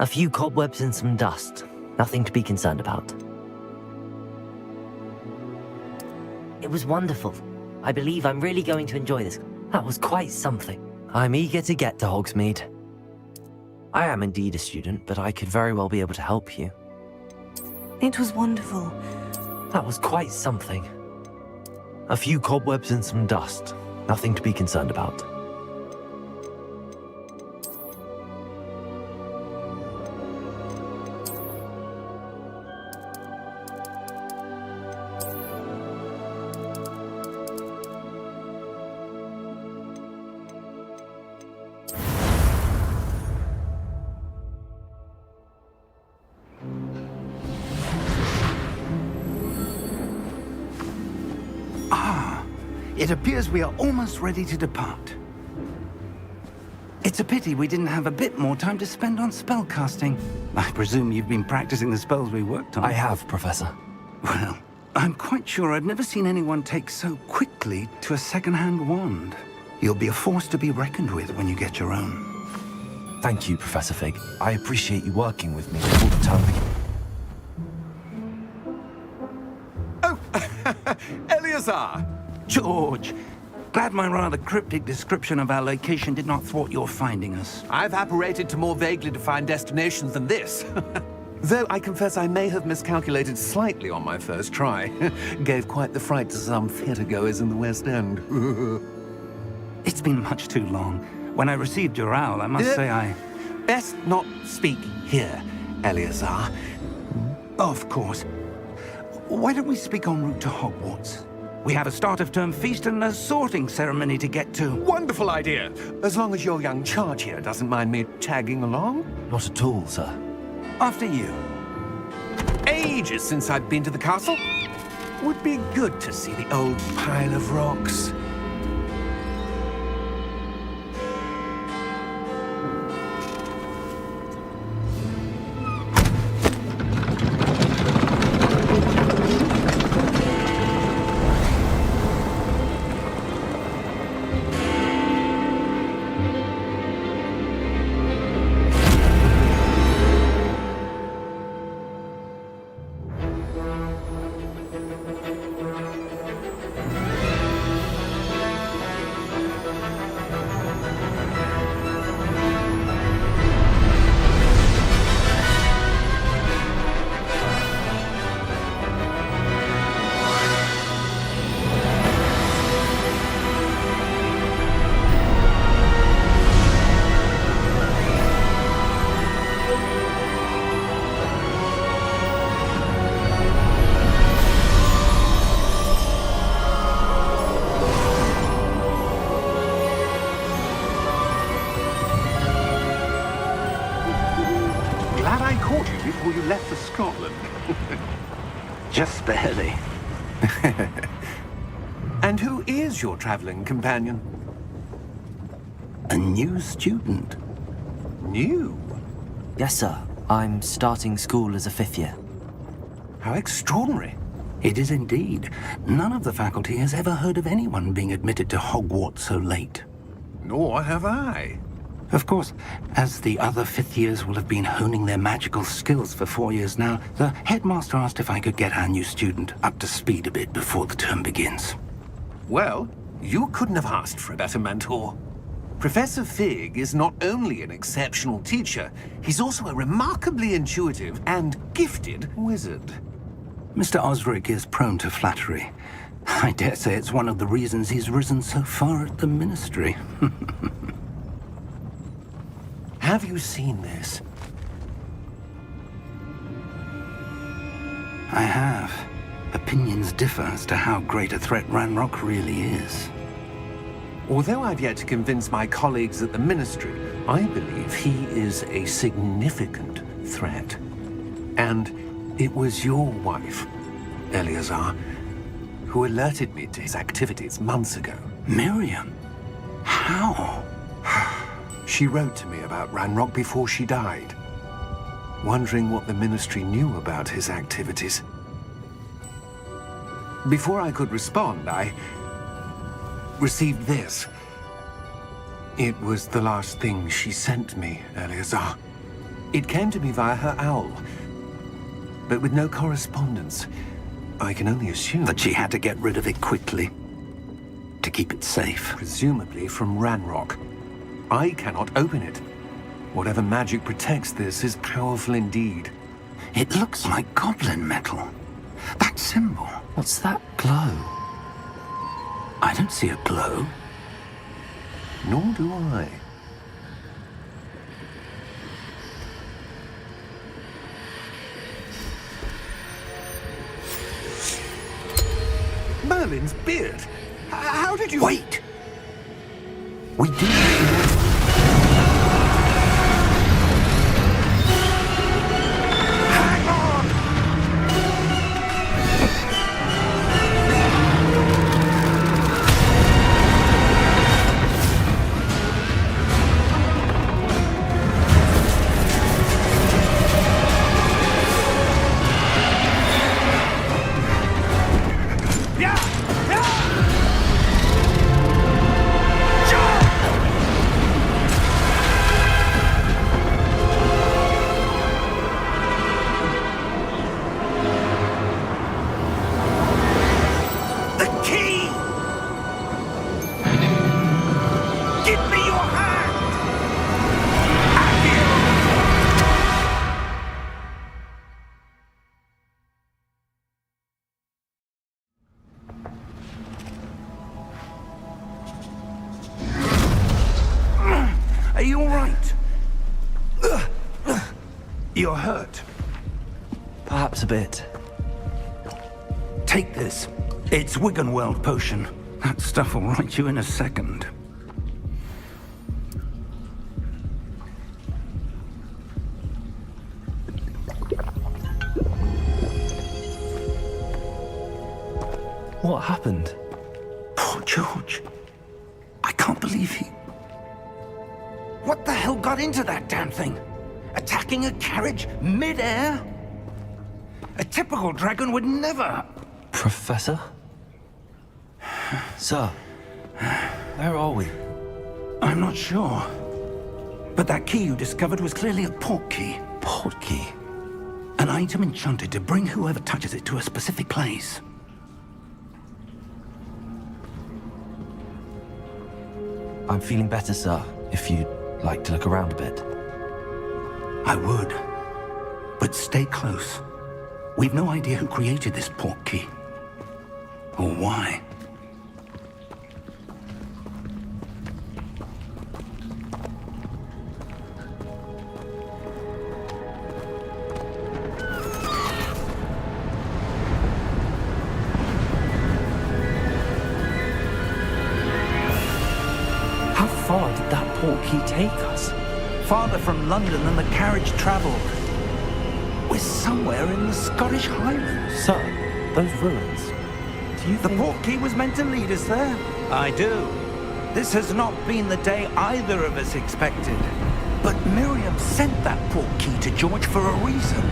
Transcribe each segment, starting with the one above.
A few cobwebs and some dust. Nothing to be concerned about. It was wonderful. I believe I'm really going to enjoy this. That was quite something. I'm eager to get to Hogsmeade. I am indeed a student, but I could very well be able to help you. It was wonderful. That was quite something. A few cobwebs and some dust. Nothing to be concerned about. It appears we are almost ready to depart. It's a pity we didn't have a bit more time to spend on spellcasting. I presume you've been practicing the spells we worked on. I have, Professor. Well, I'm quite sure I've never seen anyone take so quickly to a second-hand wand. You'll be a force to be reckoned with when you get your own. Thank you, Professor Fig. I appreciate you working with me all the time. Oh, Eleazar! George, glad my rather cryptic description of our location did not thwart your finding us. I've apparated to more vaguely defined destinations than this. Though I confess I may have miscalculated slightly on my first try. Gave quite the fright to some theatre-goers in the West End. It's been much too long. When I received your owl, I must say I... Best not speak here, Eleazar. Of course. Why don't we speak en route to Hogwarts? We have a start-of-term feast and a sorting ceremony to get to. Wonderful idea! As long as your young charge here doesn't mind me tagging along. Not at all, sir. After you. Ages since I've been to the castle. Would be good to see the old pile of rocks. Before you left for Scotland. Just barely. And who is your traveling companion? A new student. New? Yes, sir. I'm starting school as a 5th year. How extraordinary. It is indeed. None of the faculty has ever heard of anyone being admitted to Hogwarts so late. Nor have I. Of course, as the other 5th years will have been honing their magical skills for 4 years now, the headmaster asked if I could get our new student up to speed a bit before the term begins. Well, you couldn't have asked for a better mentor. Professor Fig is not only an exceptional teacher, he's also a remarkably intuitive and gifted wizard. Mr. Osric is prone to flattery. I dare say it's one of the reasons he's risen so far at the Ministry. Have you seen this? I have. Opinions differ as to how great a threat Ranrock really is. Although I've yet to convince my colleagues at the Ministry, I believe he is a significant threat. And it was your wife, Eleazar, who alerted me to his activities months ago. Miriam? How? She wrote to me about Ranrock before she died, wondering what the Ministry knew about his activities. Before I could respond, I received this. It was the last thing she sent me, Eleazar. It came to me via her owl, but with no correspondence. I can only assume That she had to get rid of it quickly to keep it safe. presumably from Ranrock. I cannot open it. Whatever magic protects this is powerful indeed. It looks like goblin metal. That symbol. What's that glow? I don't see a glow. Nor do I. Merlin's beard. How did you... Wait! We do... Hang on! Yeah! Yeah! The key! Give me your hand! Are you all right? You're hurt. Perhaps a bit. Take this. It's Wiggenweld potion. That stuff will right you in a second. What happened? Poor George. I can't believe he... What the hell got into that damn thing? Attacking a carriage mid-air? A typical dragon would never... Professor? Sir, where are we? I'm not sure. But that key you discovered was clearly a port key. Port key? An item enchanted to bring whoever touches it to a specific place. I'm feeling better, sir, if you'd like to look around a bit. I would. But stay close. We've no idea who created this port key. Or why. How far did that port key take us? Farther from London than the carriage traveled. We're somewhere in the Scottish Highlands. Sir, those ruins. Do you The think... port key was meant to lead us there? I do. This has not been the day either of us expected. But Miriam sent that port key to George for a reason.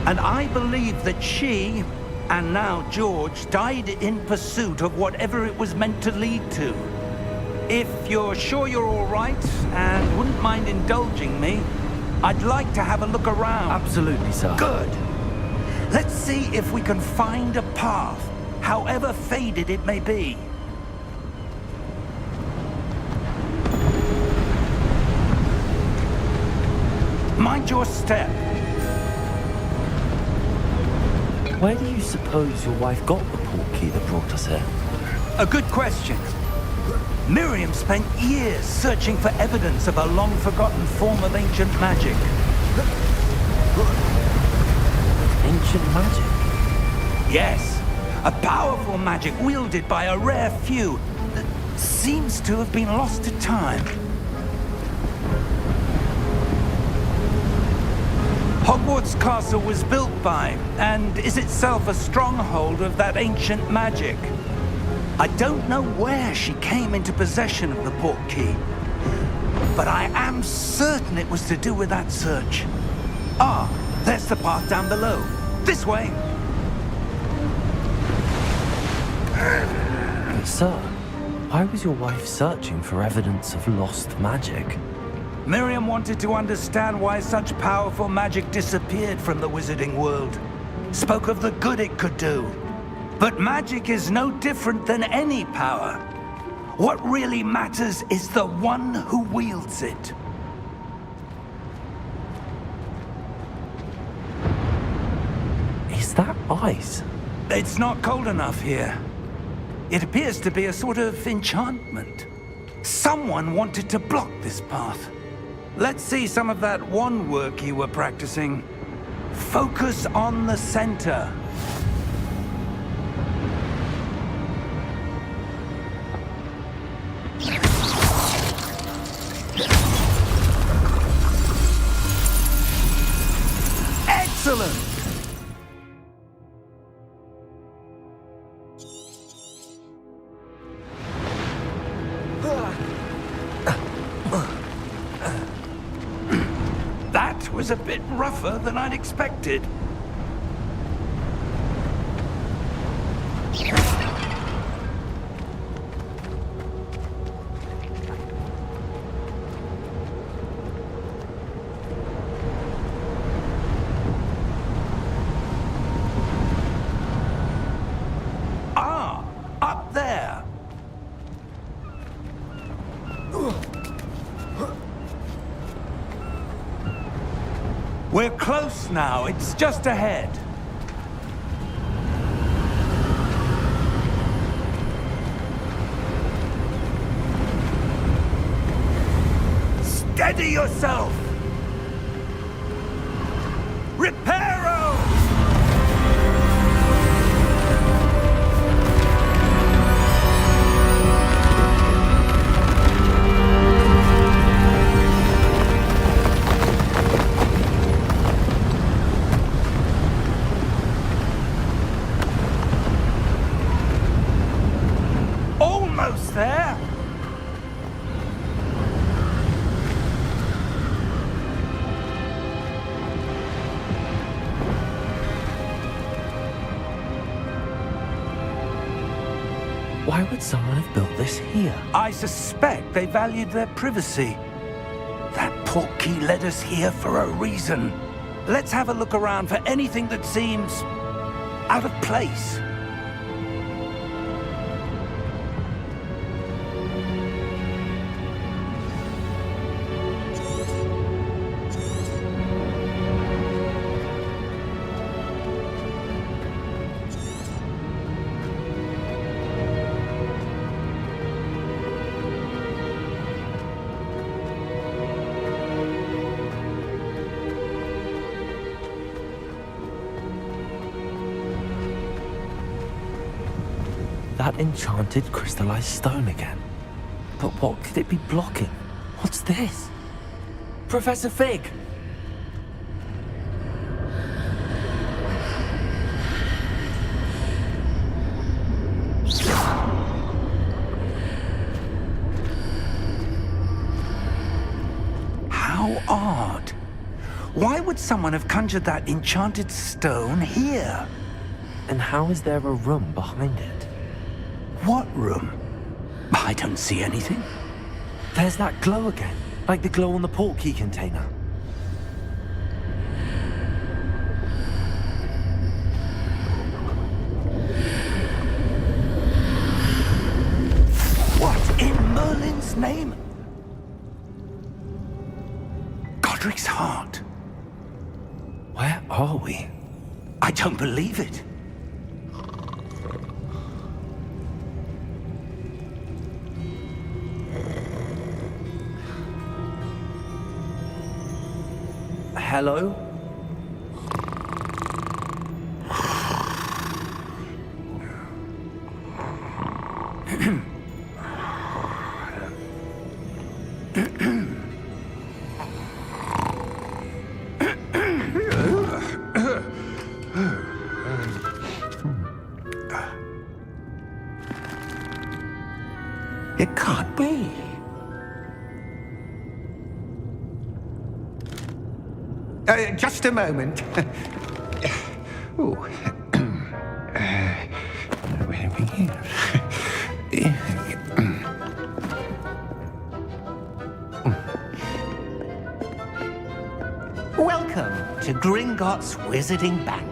And I believe that she, and now George, died in pursuit of whatever it was meant to lead to. If you're sure you're all right, and wouldn't mind indulging me, I'd like to have a look around. Absolutely, sir. Good. Let's see if we can find a path, however faded it may be. Mind your step. Where do you suppose your wife got the port key that brought us here? A good question. Miriam spent years searching for evidence of a long-forgotten form of ancient magic. Ancient magic? Yes, a powerful magic wielded by a rare few that seems to have been lost to time. Hogwarts Castle was built by, and is itself a stronghold of that ancient magic. I don't know where she came into possession of the port key, but I am certain it was to do with that search. Ah, there's the path down below. This way. But sir, why was your wife searching for evidence of lost magic? Miriam wanted to understand why such powerful magic disappeared from the wizarding world. Spoke of the good it could do. But magic is no different than any power. What really matters is the one who wields it. Is that ice? It's not cold enough here. It appears to be a sort of enchantment. Someone wanted to block this path. Let's see some of that wand work you were practicing. Focus on the center. Excellent! That was a bit rougher than I'd expected. Ah, up there. We're close now. It's just ahead. Steady yourself! Reparo! Almost there! Why would someone have built this here? I suspect they valued their privacy. That portkey led us here for a reason. Let's have a look around for anything that seems out of place. That enchanted crystallized stone again. But what could it be blocking? What's this? Professor Fig! How odd. Why would someone have conjured that enchanted stone here? And how is there a room behind it? What room? I don't see anything. There's that glow again, like the glow on the portkey container. What in Merlin's name? Godric's heart. Where are we? I don't believe it. Hello? It can't be. Just a moment. Oh. Where are we here? Gringotts Wizarding Bank.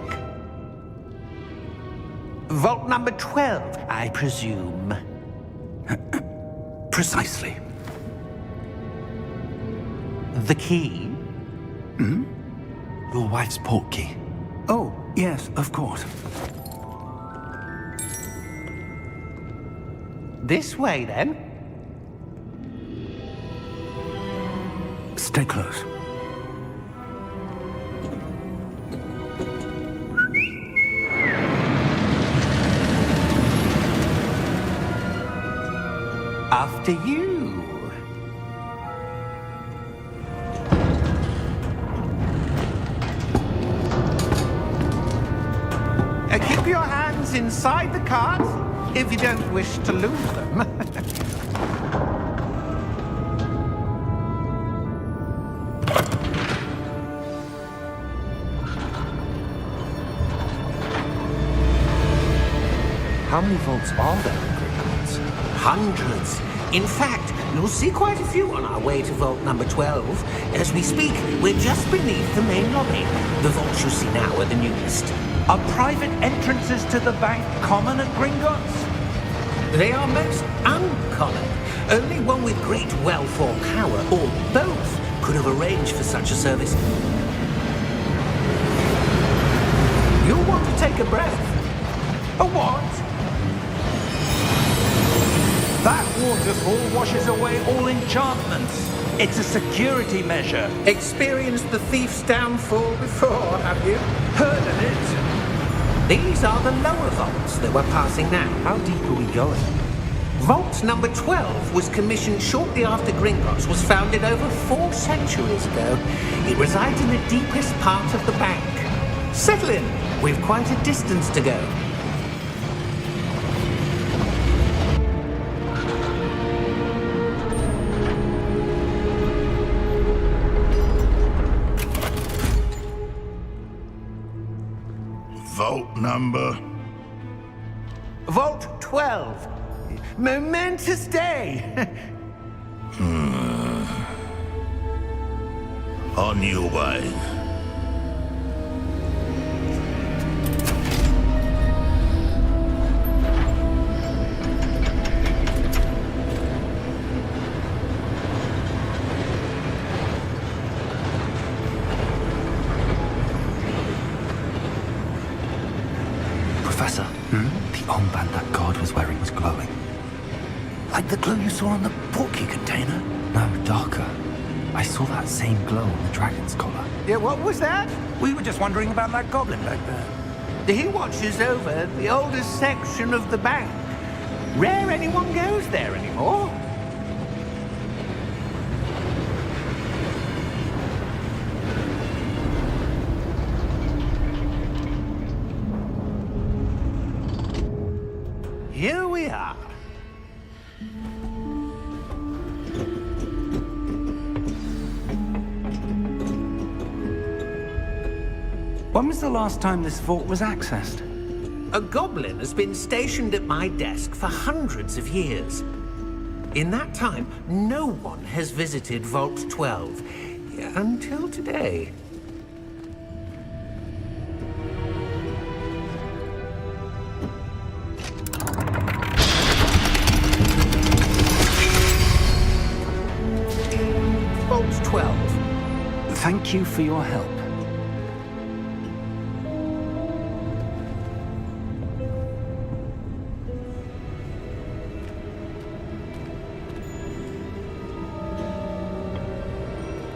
Vault number 12, I presume. Precisely. The key? Your wife's portkey. Oh, yes, of course. This way, then. Stay close. After you. Keep your hands inside the cart if you don't wish to lose them. How many vaults are there in Gringotts? Hundreds. In fact, you'll see quite a few on our way to vault number 12. As we speak, we're just beneath the main lobby. The vaults you see now are the newest. Are private entrances to the bank common at Gringotts? They are most uncommon. Only one with great wealth or power, or both, could have arranged for such a service. You'll want to take a breath. A what? That waterfall washes away all enchantments. It's a security measure. Experienced the thief's downfall before, have you? Heard of it? These are the lower vaults that we're passing now. How deep are we going? Vault number 12 was commissioned shortly after Gringotts was founded over 4 centuries ago. It resides in the deepest part of the bank. Settle in. We've quite a distance to go. Vault number? Vault 12. Momentous day. On your way. Professor, the armband that guard was wearing was glowing. Like the glow you saw on the portkey container? No, darker. I saw that same glow on the dragon's collar. Yeah, what was that? We were just wondering about that goblin back there. He watches over the oldest section of the bank. Rare anyone goes there anymore. Here we are. When was the last time this vault was accessed? A goblin has been stationed at my desk for hundreds of years. In that time, no one has visited Vault 12 until today. Vault 12. Thank you for your help.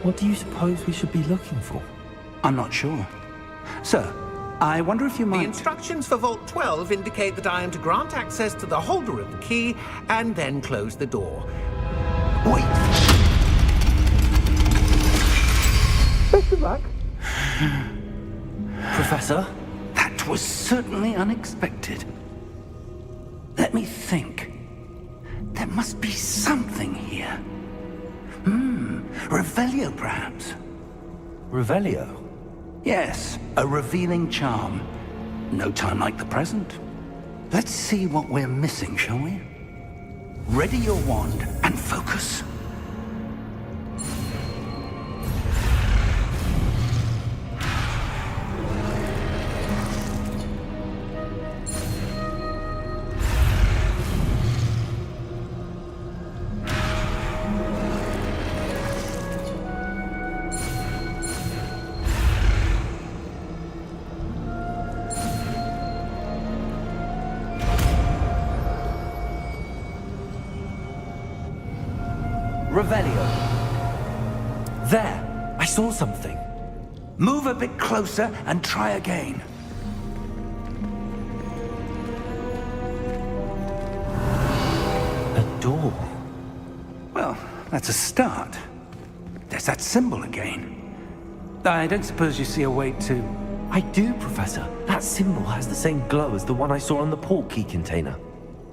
What do you suppose we should be looking for? I'm not sure. Sir, I wonder if you The might... instructions for Vault 12 indicate that I am to grant access to the holder of the key and then close the door. Wait! Best of luck. Professor? That was certainly unexpected. Let me think. There must be something here. Revelio, perhaps? Revelio? Yes, a revealing charm. No time like the present. Let's see what we're missing, shall we? Ready your wand and focus. Revelio. There! I saw something. Move a bit closer and try again. A door. Well, that's a start. There's that symbol again. I don't suppose you see a way to... I do, Professor. That symbol has the same glow as the one I saw on the port key container.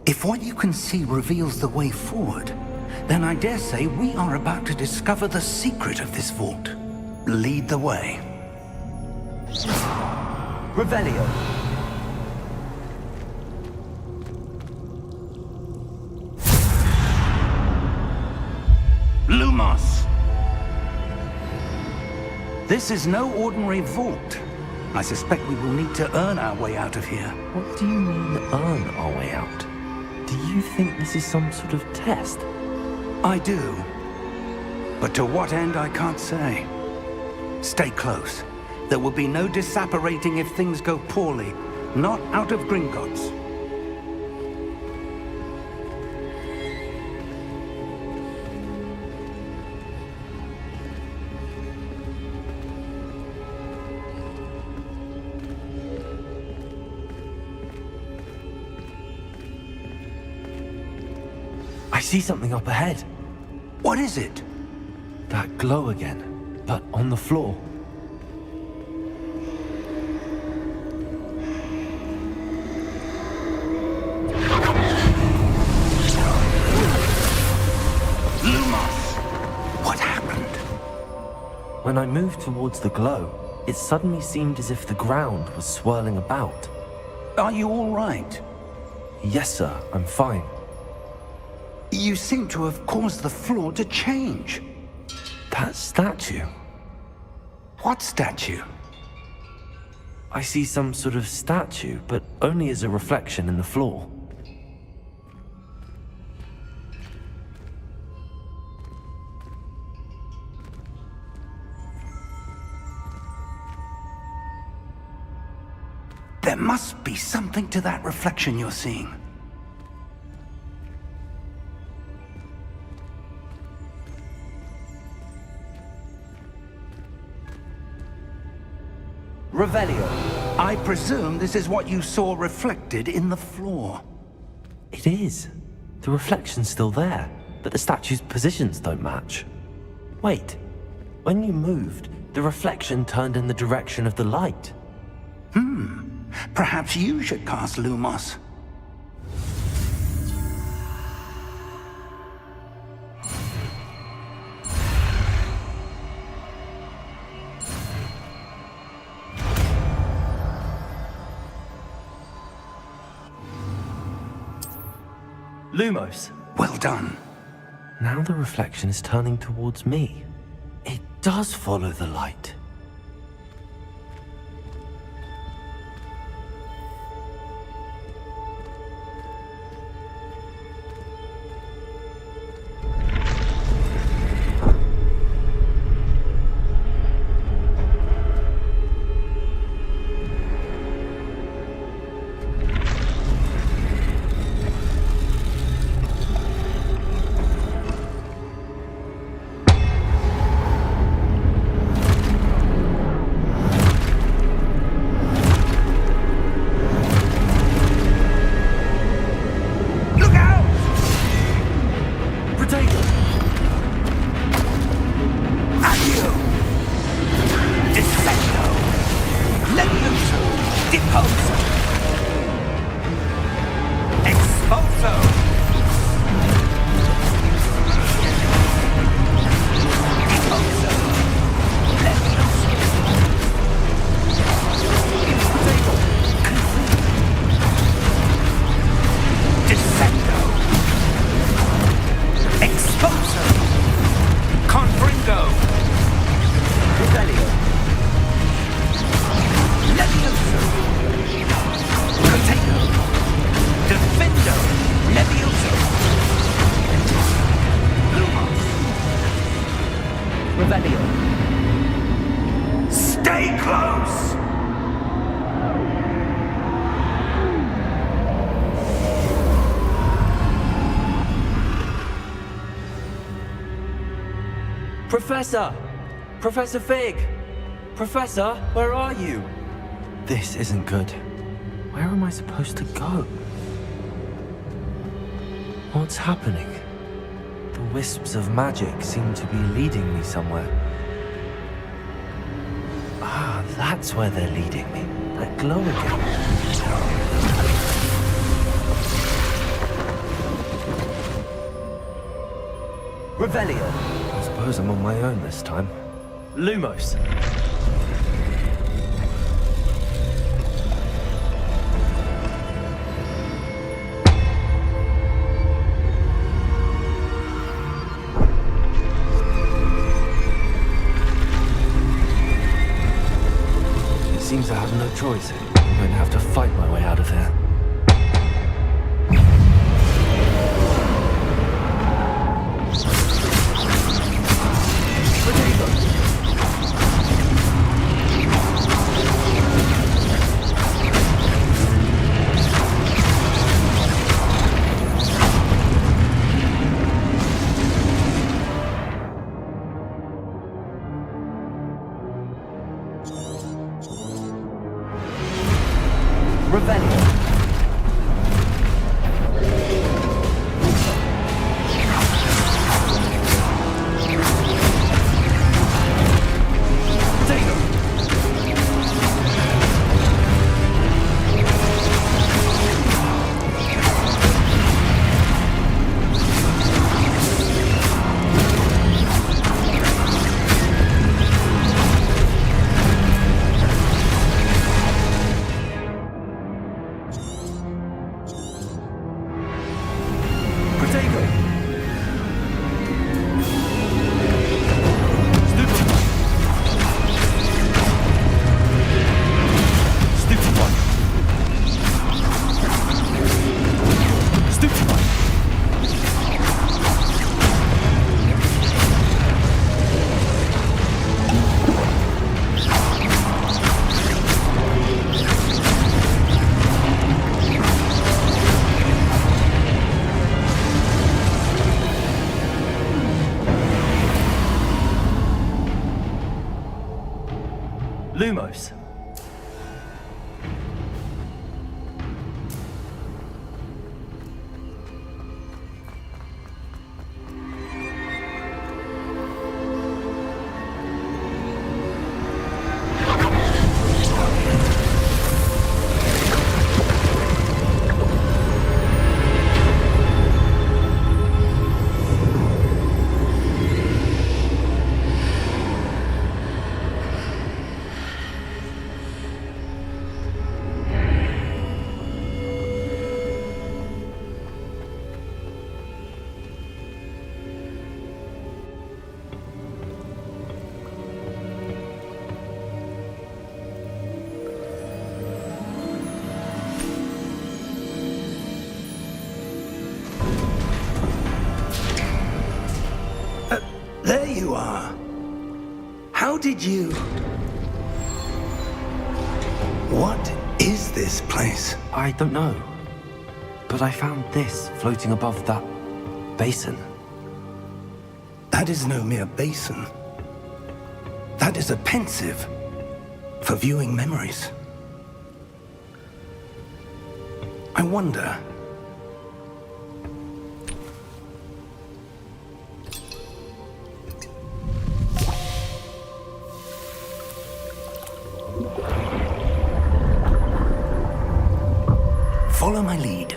If what you can see reveals the way forward, then I dare say we are about to discover the secret of this vault. Lead the way. Revelio. Lumos! This is no ordinary vault. I suspect we will need to earn our way out of here. What do you mean, earn our way out? Do you think this is some sort of test? I do. But to what end, I can't say. Stay close. There will be no disapparating if things go poorly. Not out of Gringotts. I see something up ahead. What is it? That glow again, but on the floor. Lumos! What happened? When I moved towards the glow, it suddenly seemed as if the ground was swirling about. Are you all right? Yes, sir, I'm fine. You seem to have caused the floor to change. That statue. What statue? I see some sort of statue, but only as a reflection in the floor. There must be something to that reflection you're seeing. Revelio. I presume this is what you saw reflected in the floor. It is. The reflection's still there, but the statue's positions don't match. Wait. When you moved, the reflection turned in the direction of the light. Perhaps you should cast Lumos. Lumos. Well done. Now the reflection is turning towards me. It does follow the light. Professor! Professor Fig! Professor, where are you? This isn't good. Where am I supposed to go? What's happening? The wisps of magic seem to be leading me somewhere. Ah, that's where they're leading me. That glow again. Revelio. I suppose I'm on my own this time. Lumos. It seems I have no choice. I'm going to have to fight my way out of here. Lumos. There you are. How did you... What is this place? I don't know. But I found this floating above that basin. That is no mere basin. That is a pensive for viewing memories. I wonder... Follow my lead.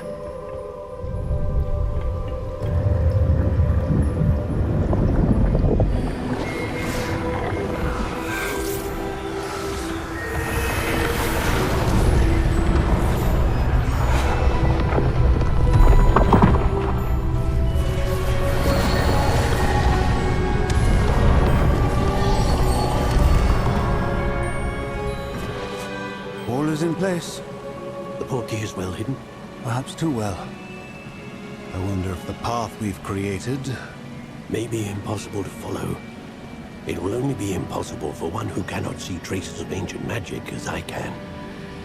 All is in place. The portkey is well hidden. Perhaps too well. I wonder if the path we've created... May be impossible to follow. It will only be impossible for one who cannot see traces of ancient magic as I can.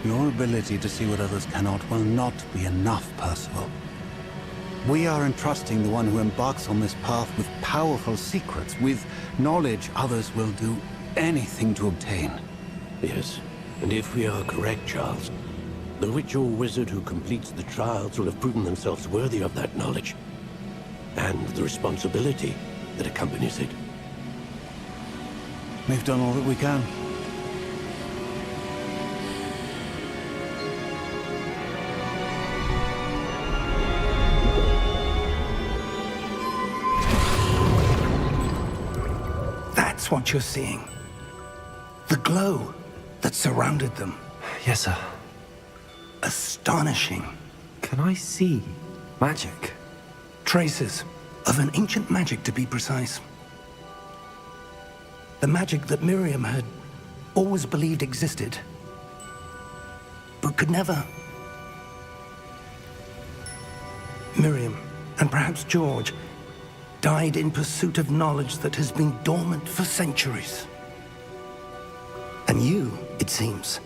Your ability to see what others cannot will not be enough, Percival. We are entrusting the one who embarks on this path with powerful secrets, with knowledge others will do anything to obtain. Yes, and if we are correct, Charles, the witch or wizard who completes the trials will have proven themselves worthy of that knowledge, and the responsibility that accompanies it. We've done all that we can. That's what you're seeing. The glow that surrounded them. Yes, sir. Astonishing. Can I see magic? Traces of an ancient magic, to be precise. The magic that Miriam had always believed existed, but could never. Miriam, and perhaps George, died in pursuit of knowledge that has been dormant for centuries. And you, it seems,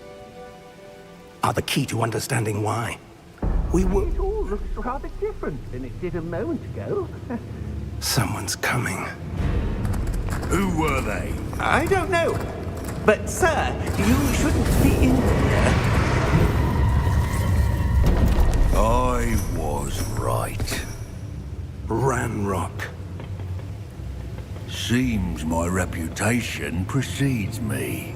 are the key to understanding why. We were... It all looks rather different than it did a moment ago. Someone's coming. Who were they? I don't know. But, sir, you shouldn't be in here. I was right. Ranrock. Seems my reputation precedes me.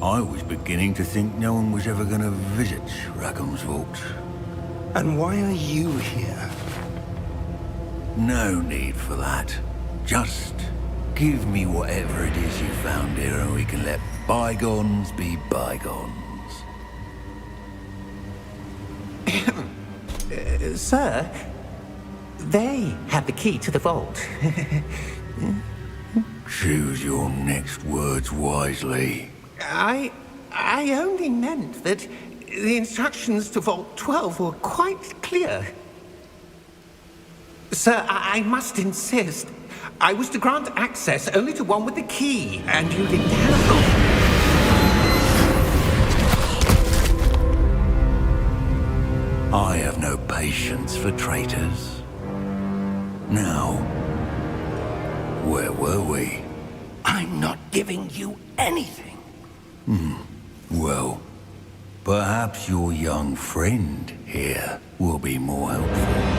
I was beginning to think no one was ever going to visit Rackham's Vault. And why are you here? No need for that. Just give me whatever it is you found here and we can let bygones be bygones. Sir, they have the key to the vault. Choose your next words wisely. I only meant that the instructions to Vault 12 were quite clear. Sir, I must insist. I was to grant access only to one with the key, and you didn't have it. I have no patience for traitors. Now, where were we? I'm not giving you anything. Well, perhaps your young friend here will be more helpful.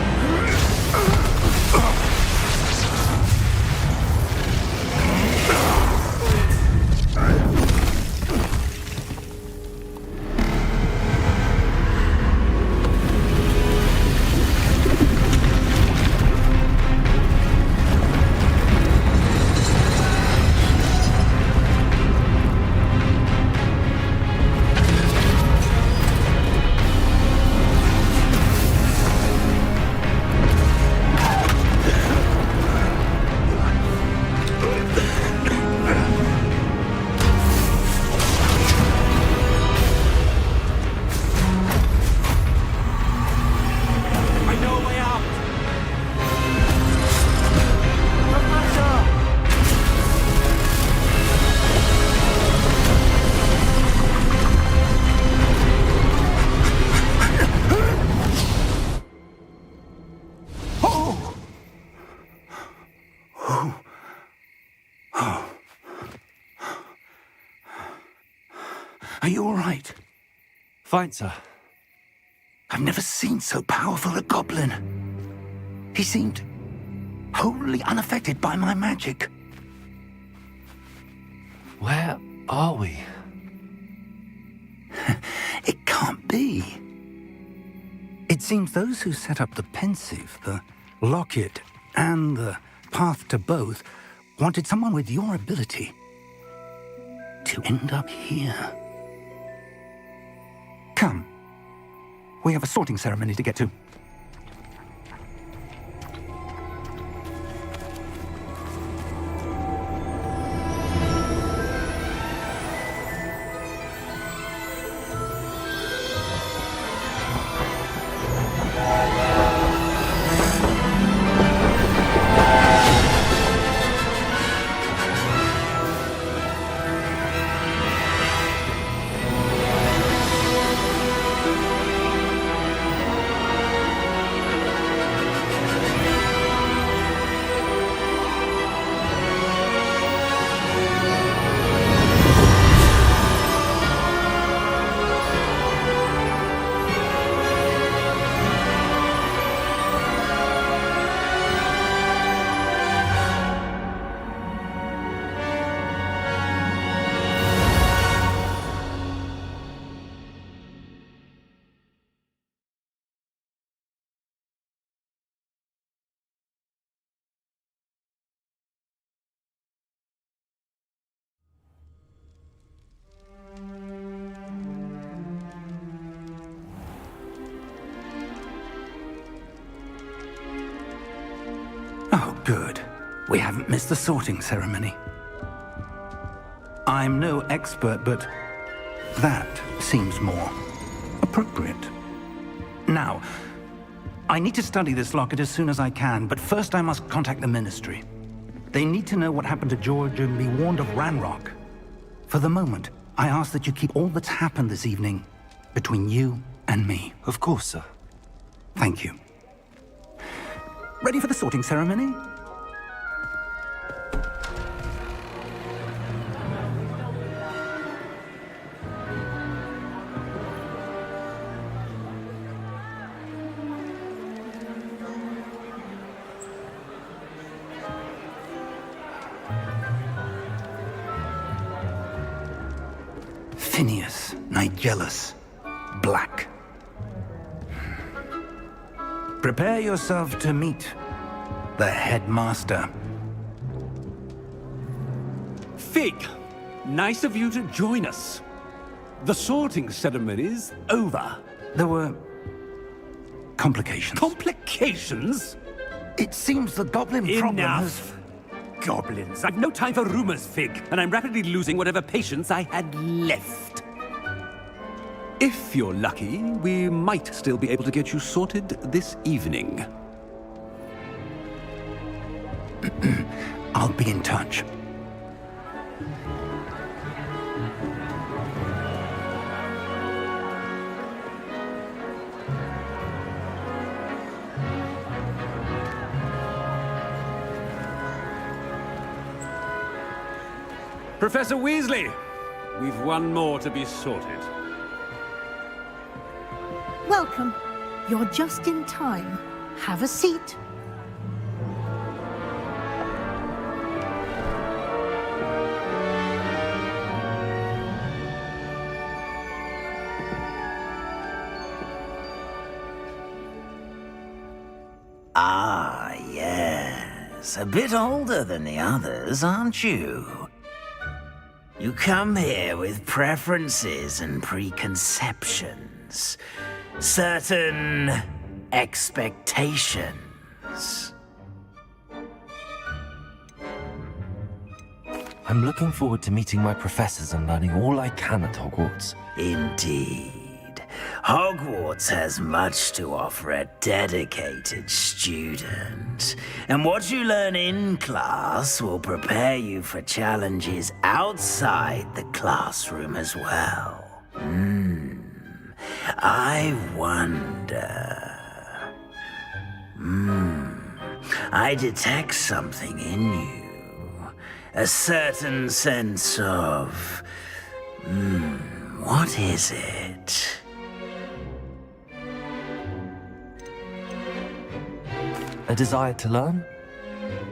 Are you all right? Fine, sir. I've never seen so powerful a goblin. He seemed wholly unaffected by my magic. Where are we? It can't be. It seems those who set up the pensive, the locket, and the path to both wanted someone with your ability to end up here. Come. We have a sorting ceremony to get to. Good. We haven't missed the sorting ceremony. I'm no expert, but that seems more appropriate. Now, I need to study this locket as soon as I can, but first I must contact the Ministry. They need to know what happened to George and be warned of Ranrock. For the moment, I ask that you keep all that's happened this evening between you and me. Of course, sir. Thank you. Ready for the sorting ceremony? Phineas, Nigellus, Black. Prepare yourself to meet the headmaster. Fig, nice of you to join us. The sorting ceremony's over. There were complications. Complications? It seems the goblin problem has... Enough! Goblins. I've no time for rumors, Fig, and I'm rapidly losing whatever patience I had left. If you're lucky, we might still be able to get you sorted this evening. I'll be in touch. Professor Weasley, we've one more to be sorted. Welcome. You're just in time. Have a seat. Ah, yes. A bit older than the others, aren't you? You come here with preferences and preconceptions. Certain expectations. I'm looking forward to meeting my professors and learning all I can at Hogwarts. Indeed. Hogwarts has much to offer a dedicated student. And what you learn in class will prepare you for challenges outside the classroom as well. I wonder... I detect something in you. A certain sense of... what is it? A desire to learn?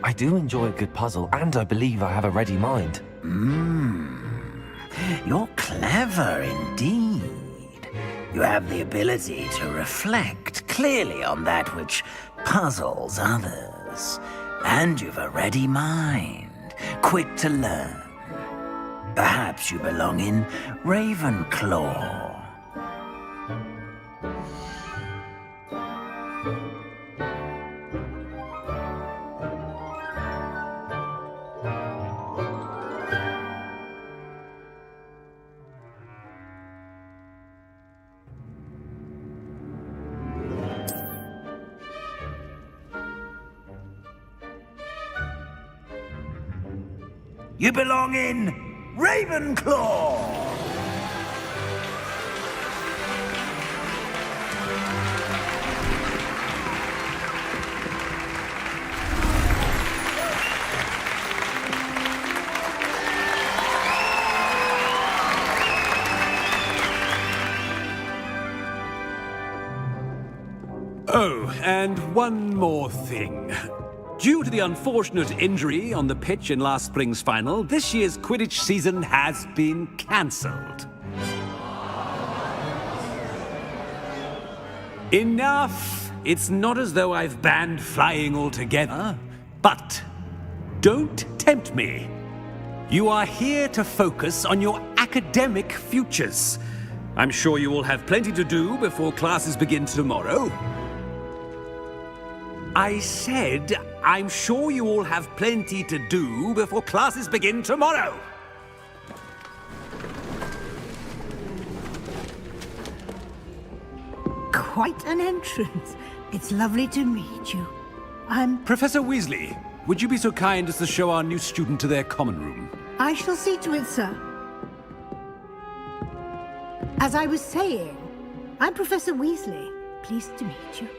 I do enjoy a good puzzle, and I believe I have a ready mind. You're clever indeed. You have the ability to reflect clearly on that which puzzles others. And you've a ready mind, quick to learn. Perhaps you belong in Ravenclaw. You belong in Ravenclaw! Oh, and one more thing. Due to the unfortunate injury on the pitch in last spring's final, this year's Quidditch season has been cancelled. Enough! It's not as though I've banned flying altogether, but don't tempt me. You are here to focus on your academic futures. I'm sure you will have plenty to do before classes begin tomorrow. I said I'm sure you all have plenty to do before classes begin tomorrow. Quite an entrance. It's lovely to meet you. Professor Weasley, would you be so kind as to show our new student to their common room? I shall see to it, sir. As I was saying, I'm Professor Weasley. Pleased to meet you.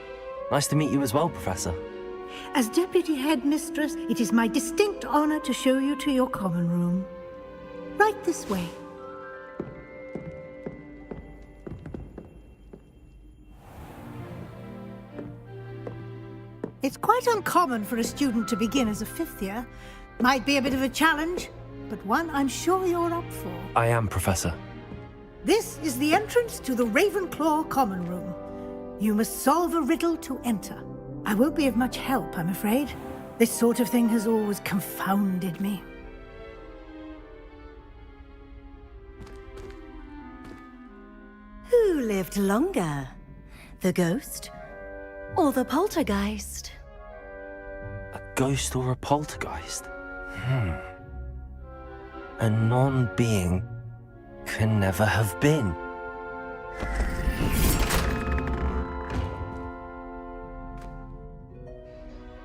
Nice to meet you as well, Professor. As Deputy Headmistress, it is my distinct honor to show you to your common room. Right this way. It's quite uncommon for a student to begin as a fifth year. Might be a bit of a challenge, but one I'm sure you're up for. I am, Professor. This is the entrance to the Ravenclaw common room. You must solve a riddle to enter. I won't be of much help, I'm afraid. This sort of thing has always confounded me. Who lived longer? The ghost or the poltergeist? A ghost or a poltergeist? A non-being can never have been.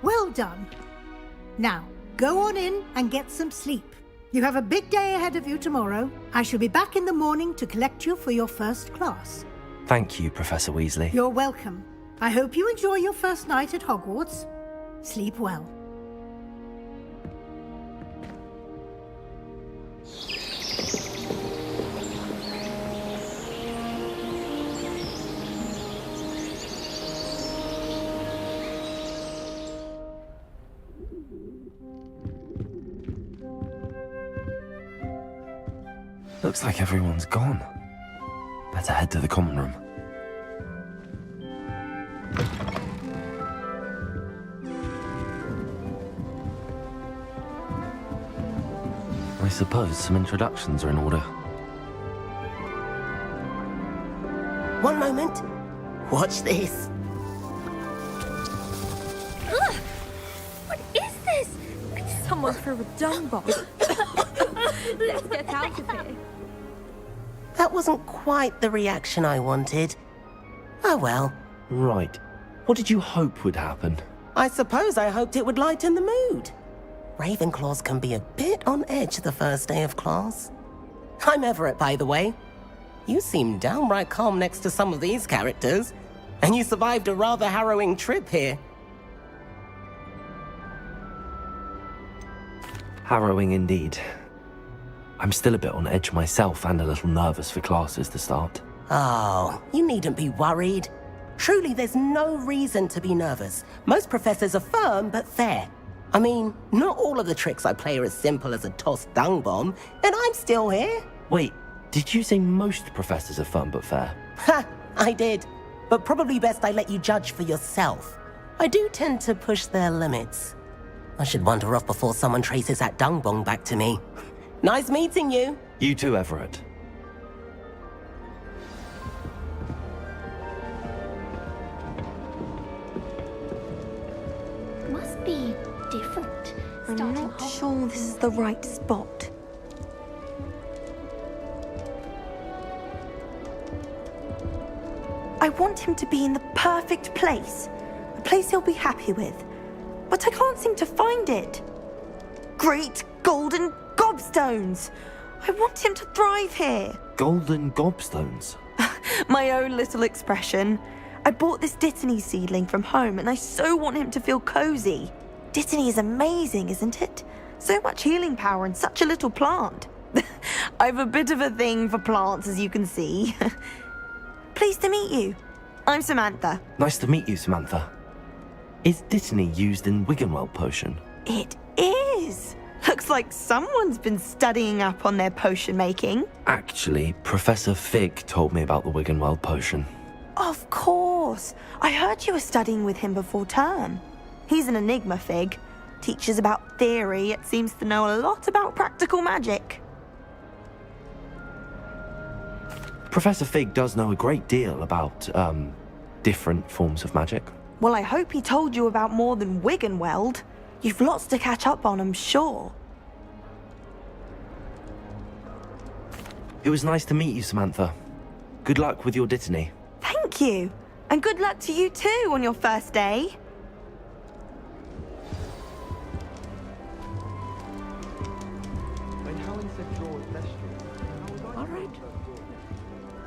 Well done. Now, go on in and get some sleep. You have a big day ahead of you tomorrow. I shall be back in the morning to collect you for your first class. Thank you, Professor Weasley. You're welcome. I hope you enjoy your first night at Hogwarts. Sleep well. Looks like everyone's gone. Better head to the common room. I suppose some introductions are in order. One moment. Watch this. Ugh! What is this? Someone threw a dung bomb. Let's get out of here. That wasn't quite the reaction I wanted. Oh well. Right. What did you hope would happen? I suppose I hoped it would lighten the mood. Ravenclaws can be a bit on edge the first day of class. I'm Everett, by the way. You seem downright calm next to some of these characters, and you survived a rather harrowing trip here. Harrowing indeed. I'm still a bit on edge myself and a little nervous for classes to start. Oh, you needn't be worried. Truly, there's no reason to be nervous. Most professors are firm but fair. I mean, not all of the tricks I play are as simple as a tossed dung bomb, and I'm still here. Wait, did you say most professors are firm but fair? Ha! I did. But probably best I let you judge for yourself. I do tend to push their limits. I should wander off before someone traces that dung bomb back to me. Nice meeting you. You too, Everett. Must be different. I'm not sure this is the right spot. I want him to be in the perfect place. A place he'll be happy with. But I can't seem to find it. Great golden gobstones! I want him to thrive here. Golden gobstones? My own little expression. I bought this Dittany seedling from home and I so want him to feel cozy. Dittany is amazing, isn't it? So much healing power in such a little plant. I've a bit of a thing for plants, as you can see. Pleased to meet you. I'm Samantha. Nice to meet you, Samantha. Is Dittany used in Wiggenweld potion? It is. Looks like someone's been studying up on their potion making. Actually, Professor Fig told me about the Wiggenweld potion. Of course. I heard you were studying with him before term. He's an enigma, Fig. Teaches about theory, yet seems to know a lot about practical magic. Professor Fig does know a great deal about, different forms of magic. Well, I hope he told you about more than Wiggenweld. You've lots to catch up on, I'm sure. It was nice to meet you, Samantha. Good luck with your dittany. Thank you. And good luck to you too on your first day. All right.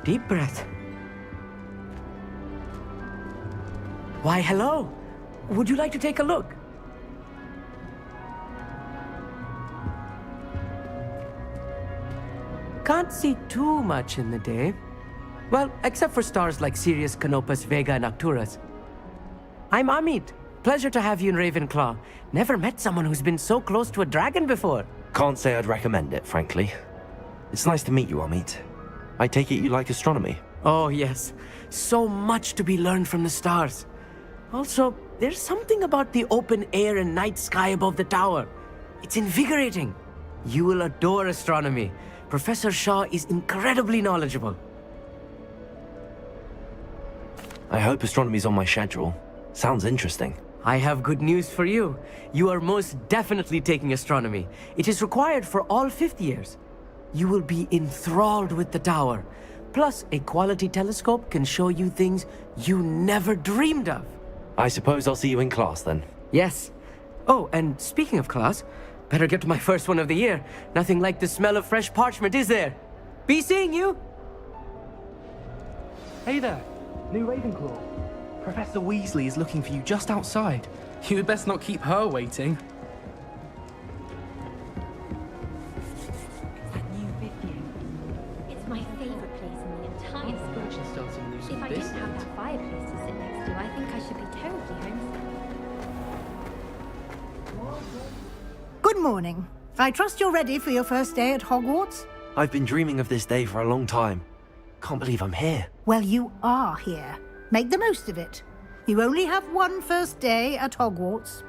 Deep breath. Why, hello. Would you like to take a look? Can't see too much in the day. Well, except for stars like Sirius, Canopus, Vega, and Arcturus. I'm Amit. Pleasure to have you in Ravenclaw. Never met someone who's been so close to a dragon before. Can't say I'd recommend it, frankly. It's nice to meet you, Amit. I take it you like astronomy. Oh, yes. So much to be learned from the stars. Also, there's something about the open air and night sky above the tower. It's invigorating. You will adore astronomy. Professor Shaw is incredibly knowledgeable. I hope astronomy's on my schedule. Sounds interesting. I have good news for you. You are most definitely taking astronomy. It is required for all fifth years. You will be enthralled with the tower. Plus, a quality telescope can show you things you never dreamed of. I suppose I'll see you in class then. Yes. Oh, and speaking of class, better get to my first one of the year. Nothing like the smell of fresh parchment, is there? Be seeing you! Hey there, new Ravenclaw. Professor Weasley is looking for you just outside. You had best not keep her waiting. That new Vivian. It's my favorite place in the entire school. If I didn't have that fireplace to sit next to, I think I should be terribly homesick. Good morning. I trust you're ready for your first day at Hogwarts? I've been dreaming of this day for a long time. Can't believe I'm here. Well, you are here. Make the most of it. You only have one first day at Hogwarts.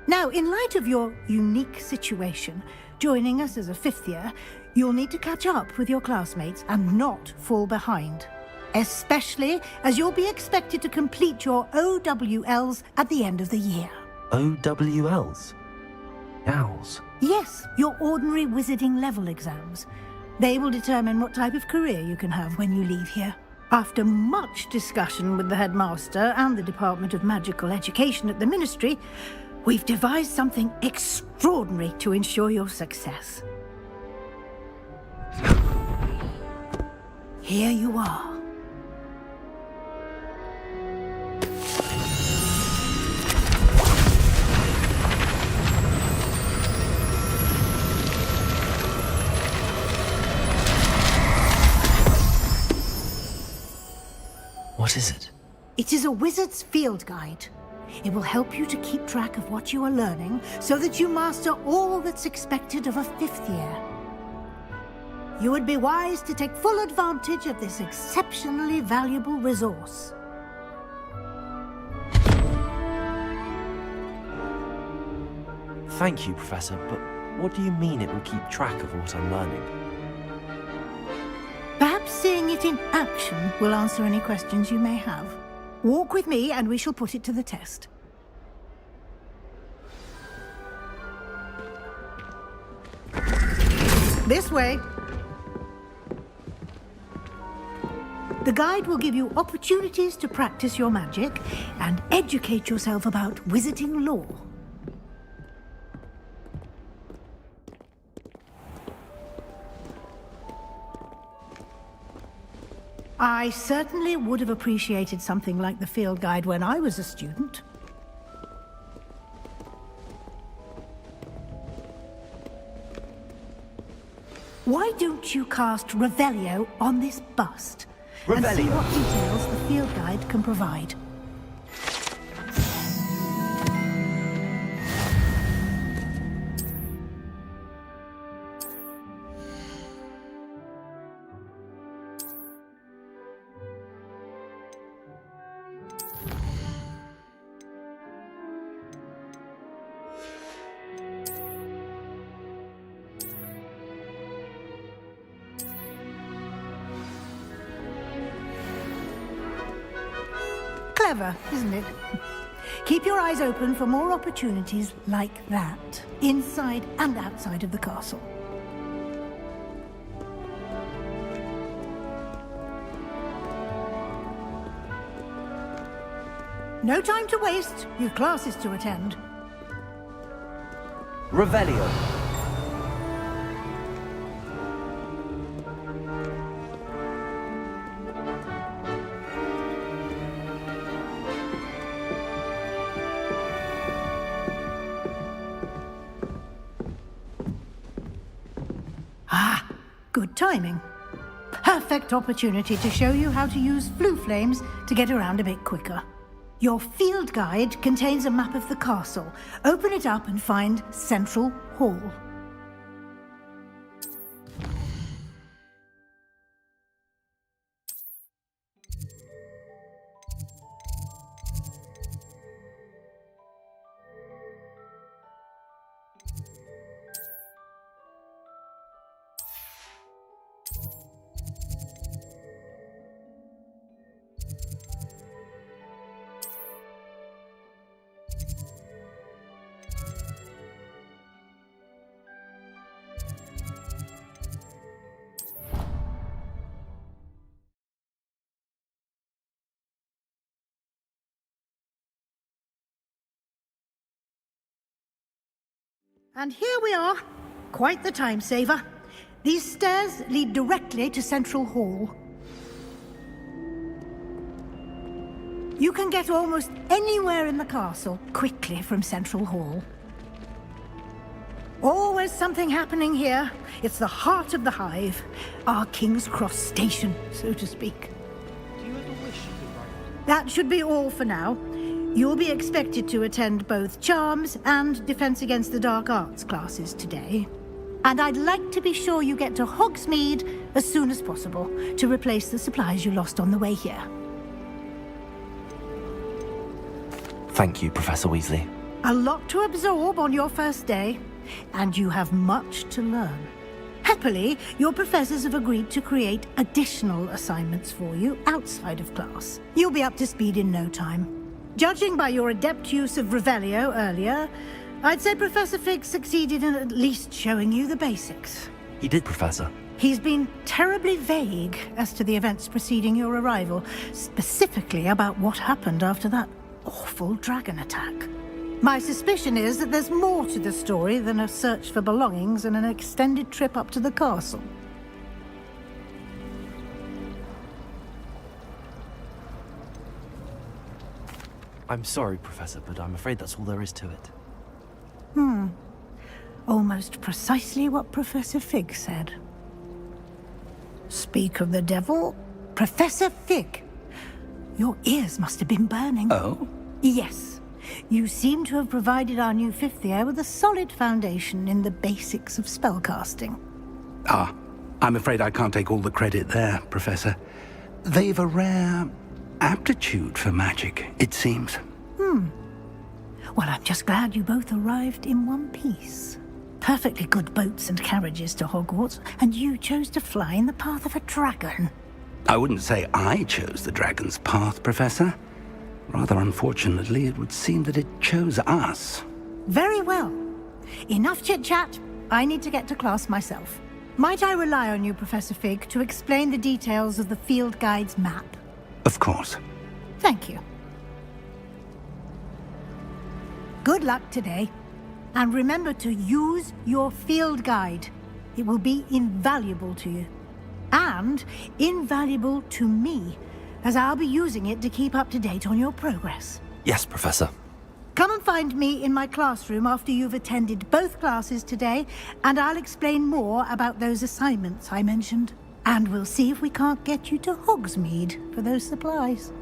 Now, in light of your unique situation, joining us as a fifth year, you'll need to catch up with your classmates and not fall behind. Especially as you'll be expected to complete your OWLs at the end of the year. OWLs? Owls? Yes, your ordinary wizarding level exams. They will determine what type of career you can have when you leave here. After much discussion with the headmaster and the Department of Magical Education at the Ministry, we've devised something extraordinary to ensure your success. Here you are. What is it? It is a wizard's field guide. It will help you to keep track of what you are learning so that you master all that's expected of a fifth year. You would be wise to take full advantage of this exceptionally valuable resource. Thank you, Professor, but what do you mean it will keep track of what I'm learning? Perhaps seeing it in action will answer any questions you may have. Walk with me and we shall put it to the test. This way. The guide will give you opportunities to practice your magic and educate yourself about wizarding lore. I certainly would have appreciated something like the field guide when I was a student. Why don't you cast Revelio on this bust? And see Revelio? what details the field guide can provide. Clever, isn't it? Keep your eyes open for more opportunities like that, inside and outside of the castle. No time to waste. You've classes to attend. Revelio. Ah, good timing. Perfect opportunity to show you how to use flue flames to get around a bit quicker. Your field guide contains a map of the castle. Open it up and find Central Hall. And here we are. Quite the time saver. These stairs lead directly to Central Hall. You can get almost anywhere in the castle quickly from Central Hall. Always something happening here. It's the heart of the hive. Our King's Cross station, so to speak. That should be all for now. You'll be expected to attend both Charms and Defense Against the Dark Arts classes today. And I'd like to be sure you get to Hogsmeade as soon as possible to replace the supplies you lost on the way here. Thank you, Professor Weasley. A lot to absorb on your first day, and you have much to learn. Happily, your professors have agreed to create additional assignments for you outside of class. You'll be up to speed in no time. Judging by your adept use of Revelio earlier, I'd say Professor Fig succeeded in at least showing you the basics. He did, Professor. He's been terribly vague as to the events preceding your arrival, specifically about what happened after that awful dragon attack. My suspicion is that there's more to the story than a search for belongings and an extended trip up to the castle. I'm sorry, Professor, but I'm afraid that's all there is to it. Almost precisely what Professor Fig said. Speak of the devil, Professor Fig. Your ears must have been burning. Oh? Yes. You seem to have provided our new fifth year with a solid foundation in the basics of spellcasting. Ah, I'm afraid I can't take all the credit there, Professor. They've a rare aptitude for magic, it seems. Well, I'm just glad you both arrived in one piece. Perfectly good boats and carriages to Hogwarts, and you chose to fly in the path of a dragon. I wouldn't say I chose the dragon's path, Professor. Rather unfortunately, it would seem that it chose us. Very well. Enough chit-chat. I need to get to class myself. Might I rely on you, Professor Fig, to explain the details of the field guide's map? Of course. Thank you. Good luck today. And remember to use your field guide. It will be invaluable to you. And invaluable to me, as I'll be using it to keep up to date on your progress. Yes, Professor. Come and find me in my classroom after you've attended both classes today, and I'll explain more about those assignments I mentioned. And we'll see if we can't get you to Hogsmeade for those supplies.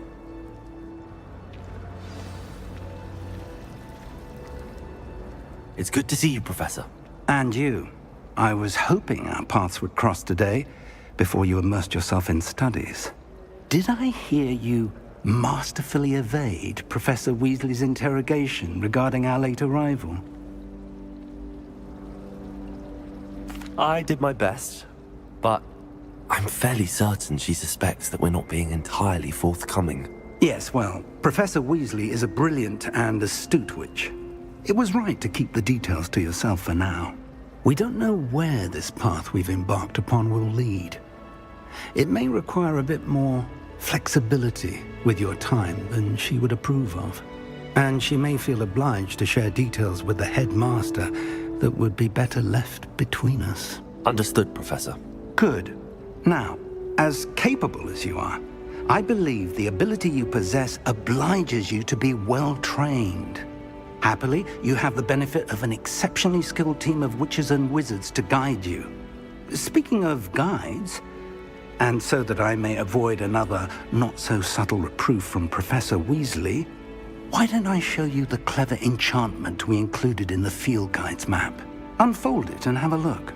It's good to see you, Professor. And you. I was hoping our paths would cross today, before you immersed yourself in studies. Did I hear you masterfully evade Professor Weasley's interrogation regarding our late arrival? I did my best, but I'm fairly certain she suspects that we're not being entirely forthcoming. Yes, well, Professor Weasley is a brilliant and astute witch. It was right to keep the details to yourself for now. We don't know where this path we've embarked upon will lead. It may require a bit more flexibility with your time than she would approve of. And she may feel obliged to share details with the headmaster that would be better left between us. Understood, Professor. Good. Now, as capable as you are, I believe the ability you possess obliges you to be well trained. Happily, you have the benefit of an exceptionally skilled team of witches and wizards to guide you. Speaking of guides, and so that I may avoid another not-so-subtle reproof from Professor Weasley, why don't I show you the clever enchantment we included in the field guide's map? Unfold it and have a look.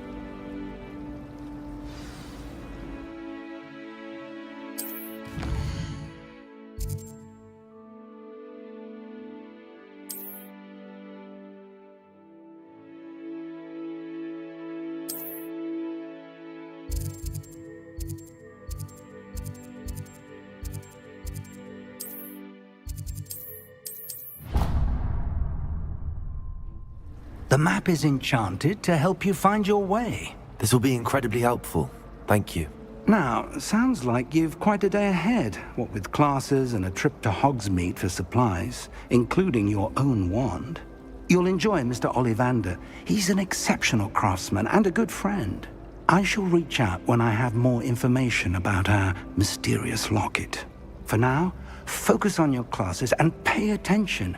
The map is enchanted to help you find your way. This will be incredibly helpful. Thank you. Now, sounds like you've quite a day ahead, what with classes and a trip to Hogsmeade for supplies, including your own wand. You'll enjoy Mr. Ollivander. He's an exceptional craftsman and a good friend. I shall reach out when I have more information about our mysterious locket. For now, focus on your classes and pay attention.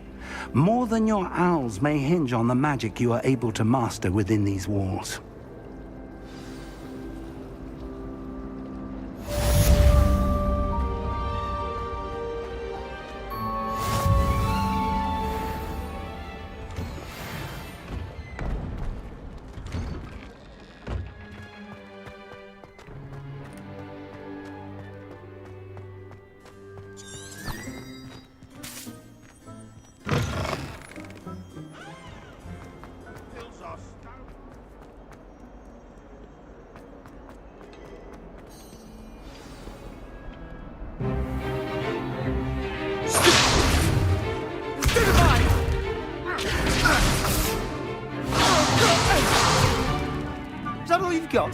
More than your owls may hinge on the magic you are able to master within these walls. Is that all you've got?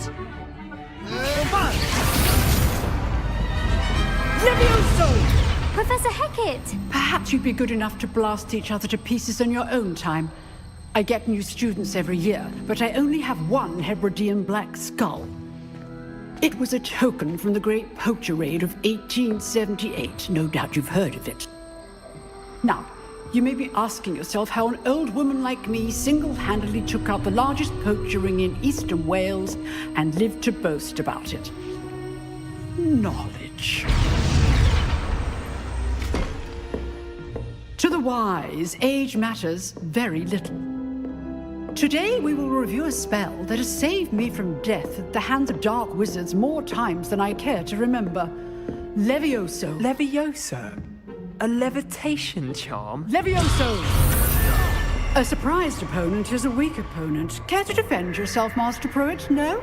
Levioso! Professor Hecat! Perhaps you'd be good enough to blast each other to pieces in your own time. I get new students every year, but I only have one Hebridean black skull. It was a token from the Great Poacher Raid of 1878. No doubt you've heard of it. Now, you may be asking yourself how an old woman like me single-handedly took out the largest poacher ring in eastern Wales and lived to boast about it. Knowledge. To the wise, age matters very little. Today we will review a spell that has saved me from death at the hands of dark wizards more times than I care to remember. Levioso. Levioso? A levitation charm? Levioso! A surprised opponent is a weak opponent. Care to defend yourself, Master Pruitt? No?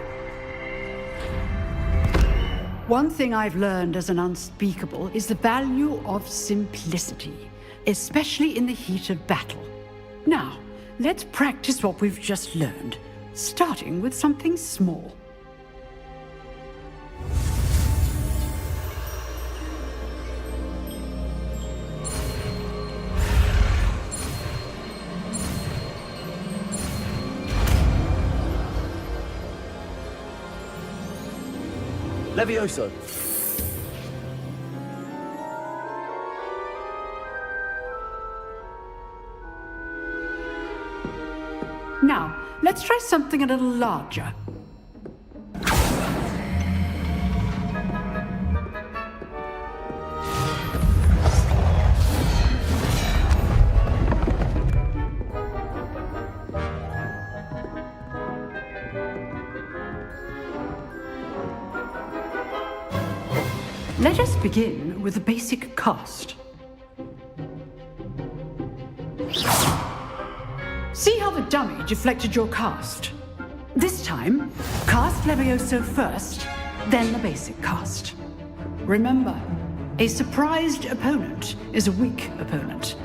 One thing I've learned as an unspeakable is the value of simplicity, especially in the heat of battle. Now, let's practice what we've just learned, starting with something small. Levioso. Now, let's try something a little larger. Let us begin with the basic cast. See how the dummy deflected your cast? This time, cast Levioso first, then the basic cast. Remember, A surprised opponent is a weak opponent,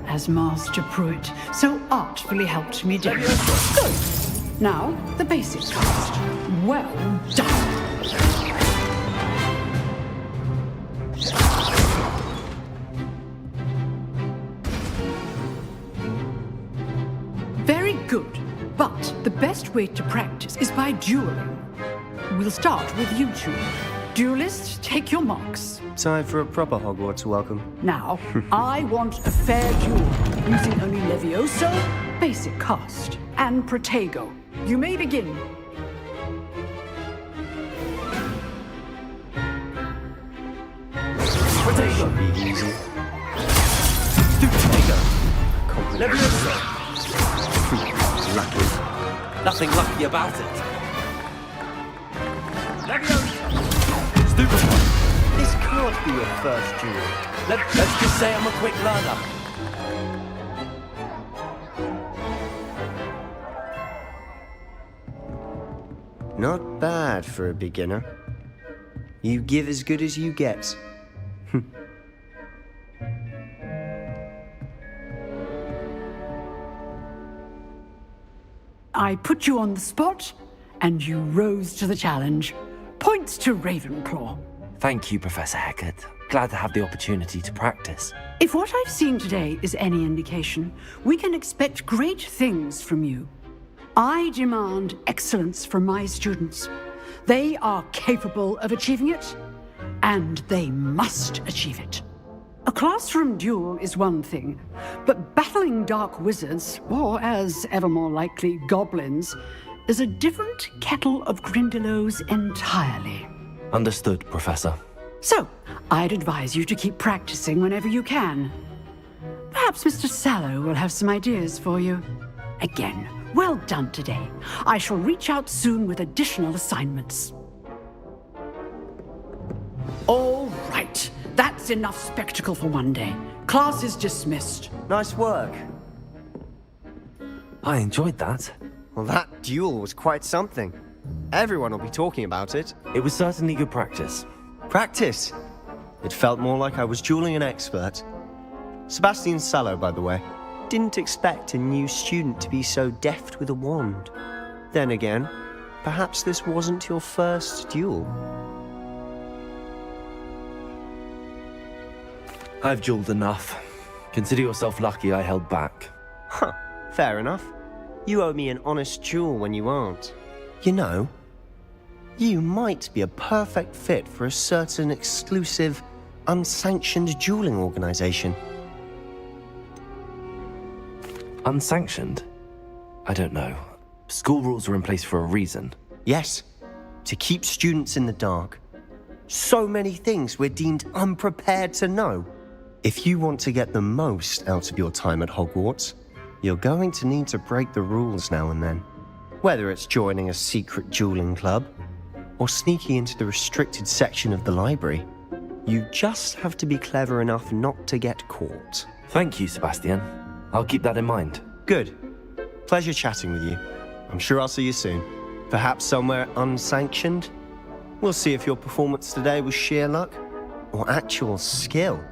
as Master Pruitt so artfully helped me do. Good. Now, the basic cast. Well done. Very good. But the best way to practice is by dueling. We'll start with you two. Duelists, take your marks. Time for a proper Hogwarts welcome. Now, I want a fair duel, using only Levioso, basic cast, and Protego. You may begin. Protego. Should be easy. Do Protego. Levioso. Lucky. Nothing lucky about it. Stupid one. This can't be your first duel. Let's just say I'm a quick learner. Not bad for a beginner. You give as good as you get. I put you on the spot, and you rose to the challenge. Points to Ravenclaw. Thank you, Professor Hecat. Glad to have the opportunity to practice. If what I've seen today is any indication, we can expect great things from you. I demand excellence from my students. They are capable of achieving it, and they must achieve it. A classroom duel is one thing, but battling dark wizards, or as ever more likely, goblins, is a different kettle of Grindylows entirely. Understood, Professor. So, I'd advise you to keep practicing whenever you can. Perhaps Mr. Sallow will have some ideas for you. Again, well done today. I shall reach out soon with additional assignments. All right. That's enough spectacle for one day. Class is dismissed. Nice work. I enjoyed that. Well, that duel was quite something. Everyone will be talking about it. It was certainly good practice. Practice? It felt more like I was dueling an expert. Sebastian Sallow, by the way. Didn't expect a new student to be so deft with a wand. Then again, perhaps this wasn't your first duel. I've dueled enough. Consider yourself lucky I held back. Huh, fair enough. You owe me an honest duel when you aren't. You know, you might be a perfect fit for a certain exclusive, unsanctioned dueling organization. Unsanctioned? I don't know. School rules are in place for a reason. Yes, to keep students in the dark. So many things we're deemed unprepared to know. If you want to get the most out of your time at Hogwarts, you're going to need to break the rules now and then. Whether it's joining a secret dueling club, or sneaking into the restricted section of the library, you just have to be clever enough not to get caught. Thank you, Sebastian. I'll keep that in mind. Good. Pleasure chatting with you. I'm sure I'll see you soon. Perhaps somewhere unsanctioned? We'll see if your performance today was sheer luck, or actual skill.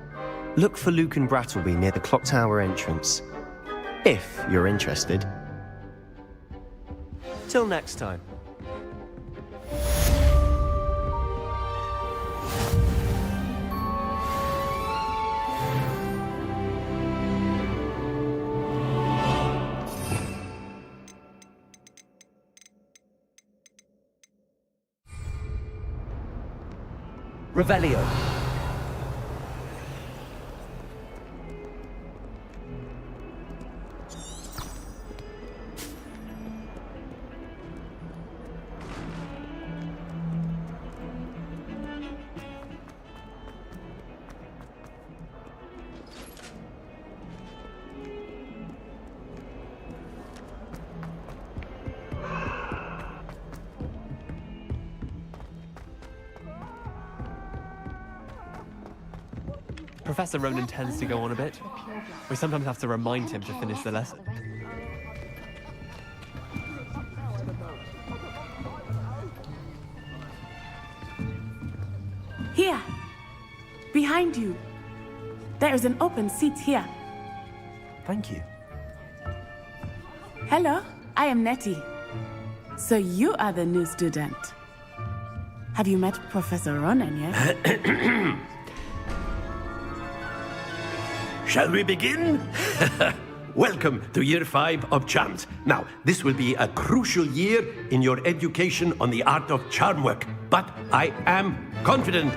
Look for Luke and Brattleby near the clock tower entrance. If you're interested. Till next time. Revelio. Professor Ronan tends to go on a bit. We sometimes have to remind him to finish the lesson. Here. Behind you. There is an open seat here. Thank you. Hello, I am Nettie. So you are the new student. Have you met Professor Ronan yet? Shall we begin? Welcome to Year 5 of Charms. Now, this will be a crucial year in your education on the art of charm work. But I am confident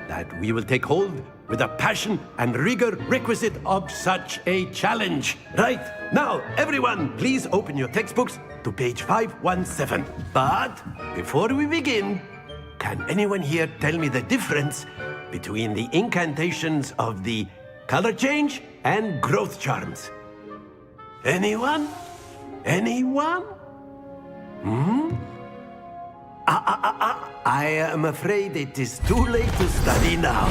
that we will take hold with the passion and rigor requisite of such a challenge. Right, now, everyone, please open your textbooks to page 517. But before we begin, can anyone here tell me the difference between the incantations of the color change and growth charms? Anyone? Anyone? I am afraid it is too late to study now.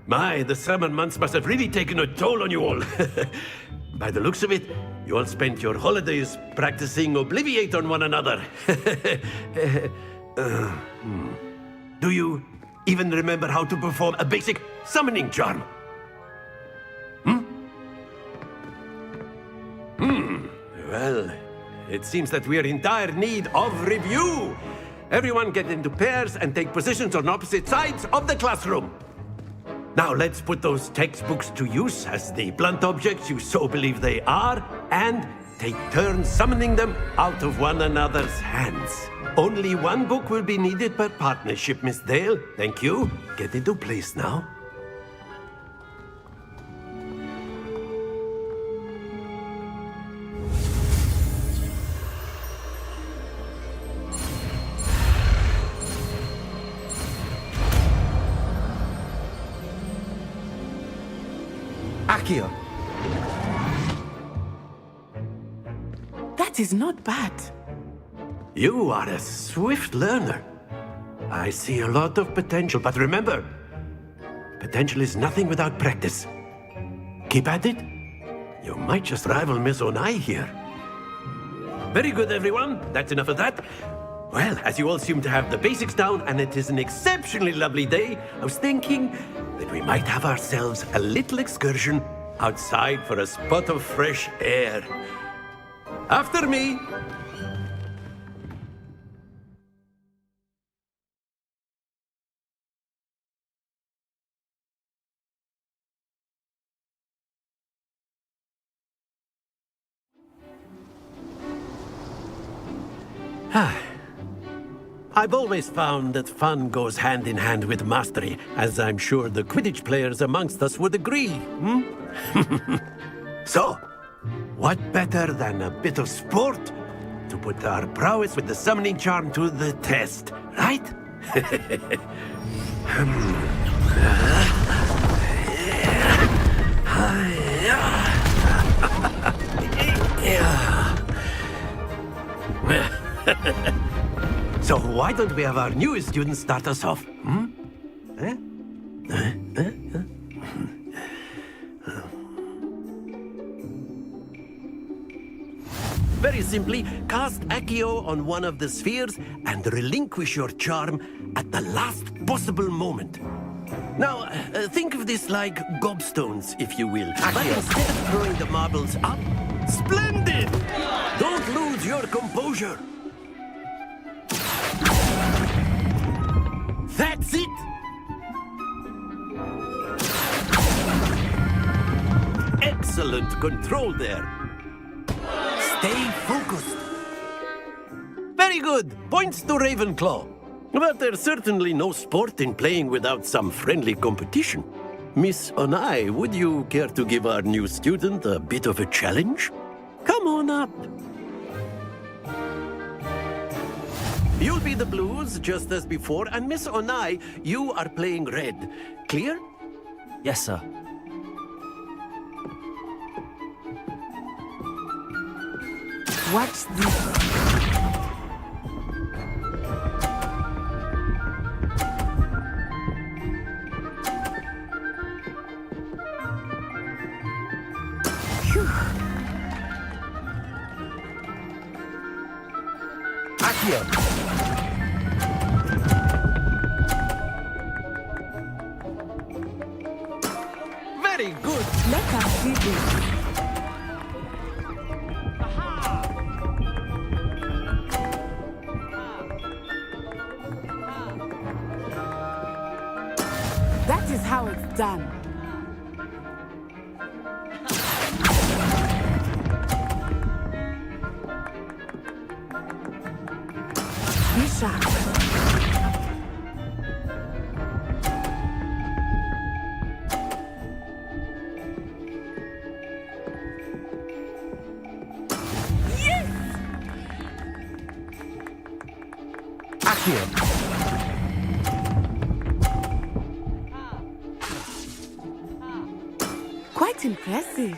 My, the summer months must have really taken a toll on you all. By the looks of it, you all spent your holidays practicing Obliviate on one another. Do you even remember how to perform a basic summoning charm? Well, it seems that we are in dire need of review. Everyone get into pairs and take positions on opposite sides of the classroom. Now let's put those textbooks to use as the blunt objects you so believe they are, and take turns summoning them out of one another's hands. Only one book will be needed per partnership, Miss Dale. Thank you. Get into place now. Accio. That is not bad. You are a swift learner. I see a lot of potential, but remember, potential is nothing without practice. Keep at it. You might just rival Miss Onai here. Very good, everyone. That's enough of that. Well, as you all seem to have the basics down, and it is an exceptionally lovely day, I was thinking that we might have ourselves a little excursion outside for a spot of fresh air. After me. I've always found that fun goes hand in hand with mastery, as I'm sure the Quidditch players amongst us would agree. So, what better than a bit of sport to put our prowess with the summoning charm to the test, right? So why don't we have our newest student start us off? Very simply, cast Accio on one of the spheres and relinquish your charm at the last possible moment. Now, think of this like gobstones, if you will. But instead of throwing the marbles up, splendid! Don't lose your composure. That's it! Excellent control there. Stay focused. Very good. Points to Ravenclaw. But there's certainly no sport in playing without some friendly competition. Miss Onai, would you care to give our new student a bit of a challenge? Come on up. You'll be the blues, just as before, and Miss Onai, you are playing red. Clear? Yes, sir. What's this? Let us see this. That is how it's done. Be sharp. Quite impressive.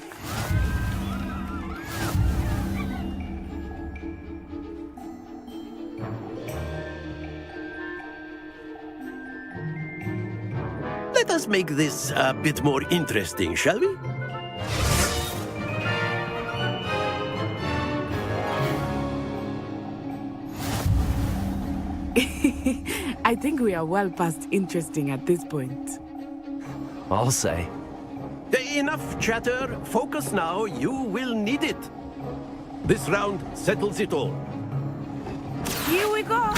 Let us make this a bit more interesting, shall we? I think we are well past interesting at this point. I'll say. Enough chatter. Focus now. You will need it. This round settles it all. Here we go.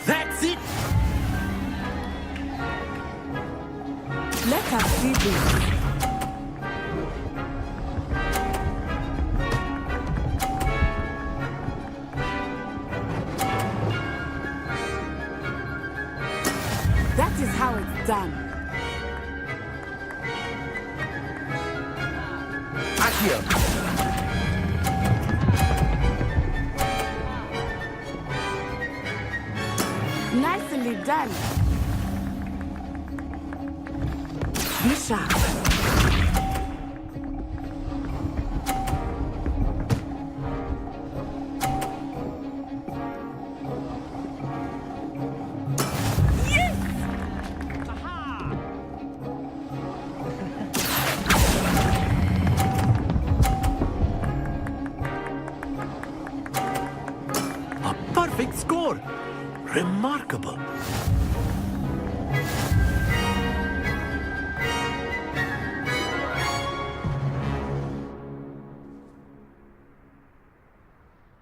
That's it! Let us see this. That is how it's done. Accio. Nicely done. Be sharp. A perfect score. Remarkable.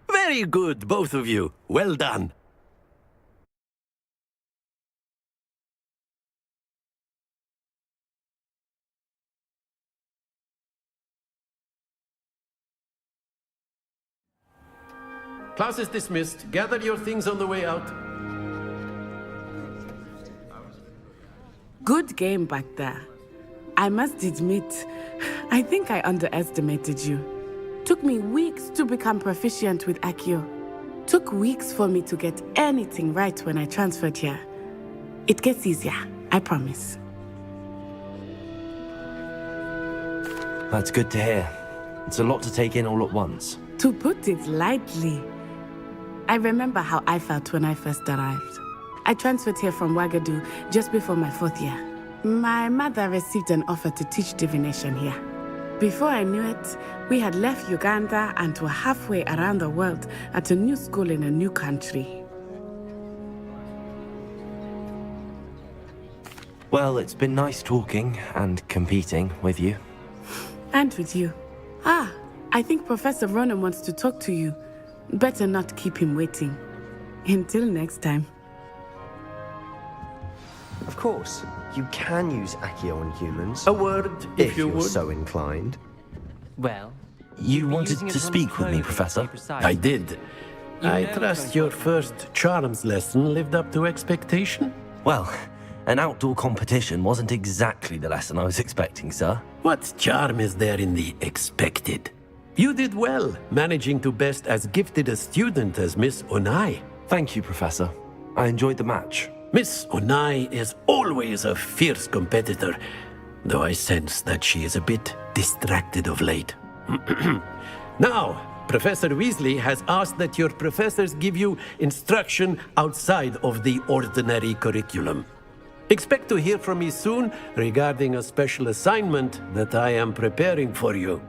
Very good, both of you. Well done. Class is dismissed. Gather your things on the way out. Good game back there. I must admit, I think I underestimated you. Took me weeks to become proficient with Accio. Took weeks for me to get anything right when I transferred here. It gets easier, I promise. That's good to hear. It's a lot to take in all at once. To put it lightly, I remember how I felt when I first arrived. I transferred here from Ouagadougou just before my 4th year. My mother received an offer to teach divination here. Before I knew it, we had left Uganda and were halfway around the world at a new school in a new country. Well, it's been nice talking and competing with you. And with you. Ah, I think Professor Ronan wants to talk to you. Better not keep him waiting. Until next time. Of course, you can use Accio on humans. A word, if you you're would. so inclined. Well, You wanted to speak with me, Professor? I did. I trust your first charms lesson lived up to expectation? Well, an outdoor competition wasn't exactly the lesson I was expecting, sir. What charm is there in the expected? You did well, managing to best as gifted a student as Miss Onai. Thank you, Professor. I enjoyed the match. Miss Onai is always a fierce competitor, though I sense that she is a bit distracted of late. Now, Professor Weasley has asked that your professors give you instruction outside of the ordinary curriculum. Expect to hear from me soon regarding a special assignment that I am preparing for you.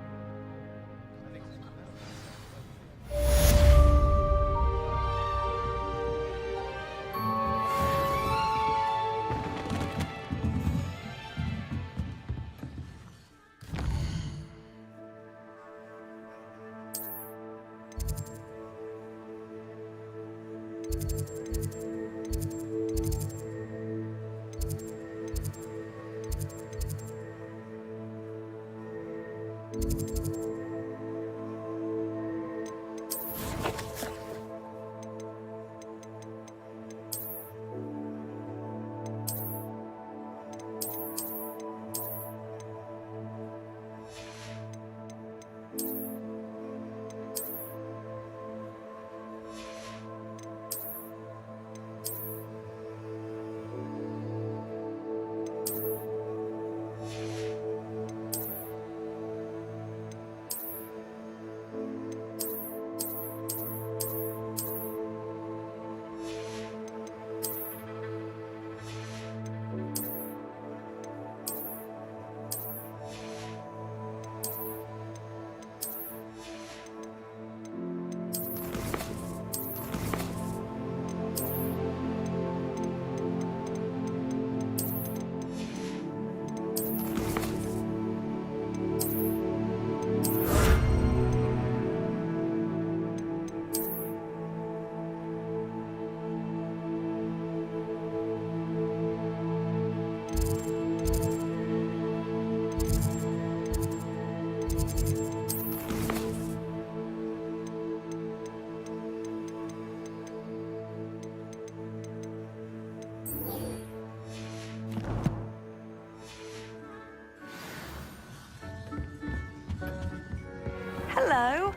Hello.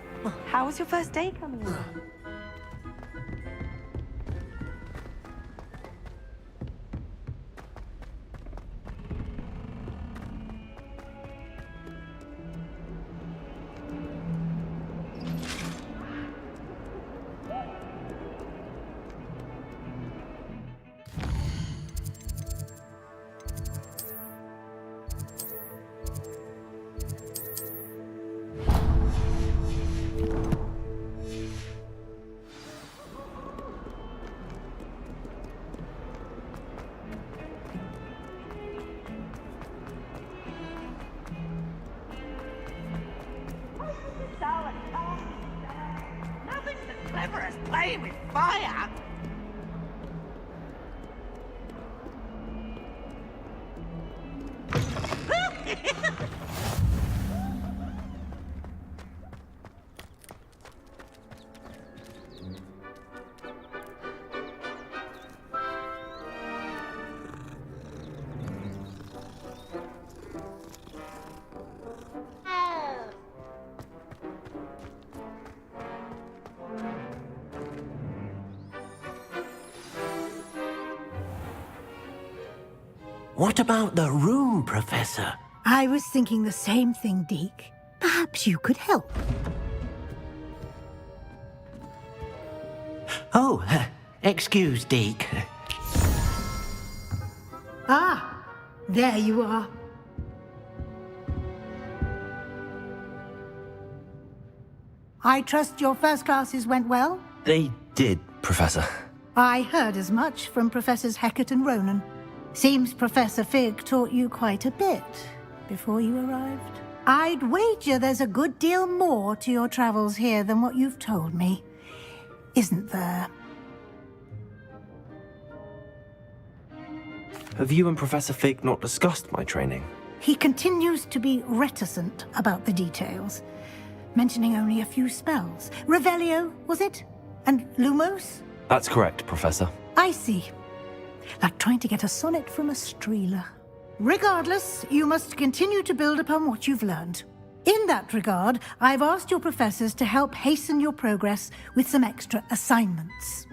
How was your first day coming along? Nothing's as clever as playing with fire. What about the room, Professor? I was thinking the same thing, Deke. Perhaps you could help. Oh, excuse, Deke. Ah, there you are. I trust your first classes went well? They did, Professor. I heard as much from Professors Hecat and Ronan. Seems Professor Fig taught you quite a bit before you arrived. I'd wager there's a good deal more to your travels here than what you've told me. Isn't there? Have you and Professor Fig not discussed my training? He continues to be reticent about the details, mentioning only a few spells. Revelio, was it? And Lumos? That's correct, Professor. I see. Like trying to get a sonnet from a streeler. Regardless, you must continue to build upon what you've learned. In that regard, I've asked your professors to help hasten your progress with some extra assignments.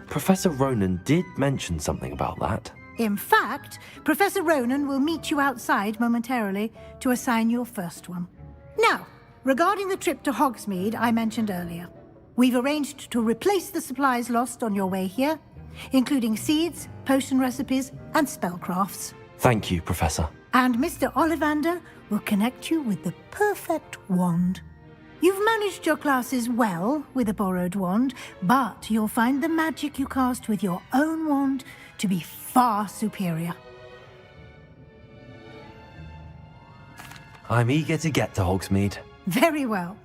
Professor Ronan did mention something about that. In fact, Professor Ronan will meet you outside momentarily to assign your first one. Now, regarding the trip to Hogsmeade I mentioned earlier, we've arranged to replace the supplies lost on your way here, including seeds, potion recipes, and spellcrafts. Thank you, Professor. And Mr. Ollivander will connect you with the perfect wand. You've managed your classes well with a borrowed wand, but you'll find the magic you cast with your own wand to be far superior. I'm eager to get to Hogsmeade. Very well.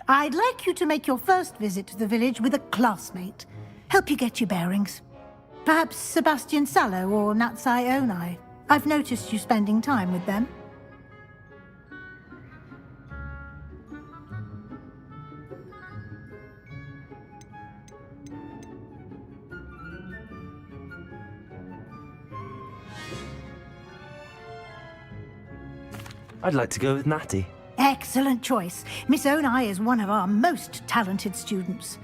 I'd like you to make your first visit to the village with a classmate. Help you get your bearings. Perhaps Sebastian Sallow or Natsai Onai. I've noticed you spending time with them. I'd like to go with Natty. Excellent choice. Miss Onai is one of our most talented students.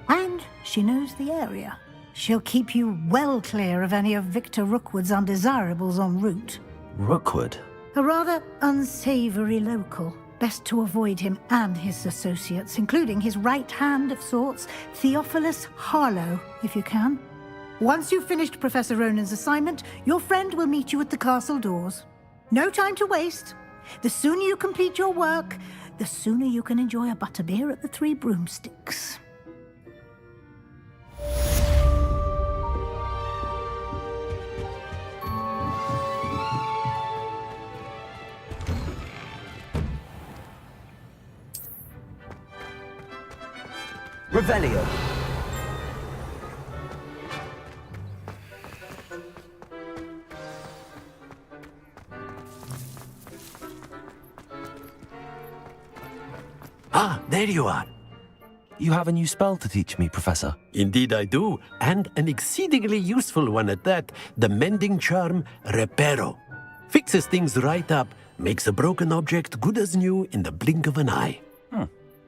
And she knows the area. She'll keep you well clear of any of Victor Rookwood's undesirables en route. Rookwood? A rather unsavory local. Best to avoid him and his associates, including his right hand of sorts, Theophilus Harlow, if you can. Once you've finished Professor Ronan's assignment, your friend will meet you at the castle doors. No time to waste. The sooner you complete your work, the sooner you can enjoy a butterbeer at the Three Broomsticks. Revelio. Ah, there you are. You have a new spell to teach me, Professor. Indeed I do, and an exceedingly useful one at that. The mending charm, Reparo. Fixes things right up, makes a broken object good as new in the blink of an eye.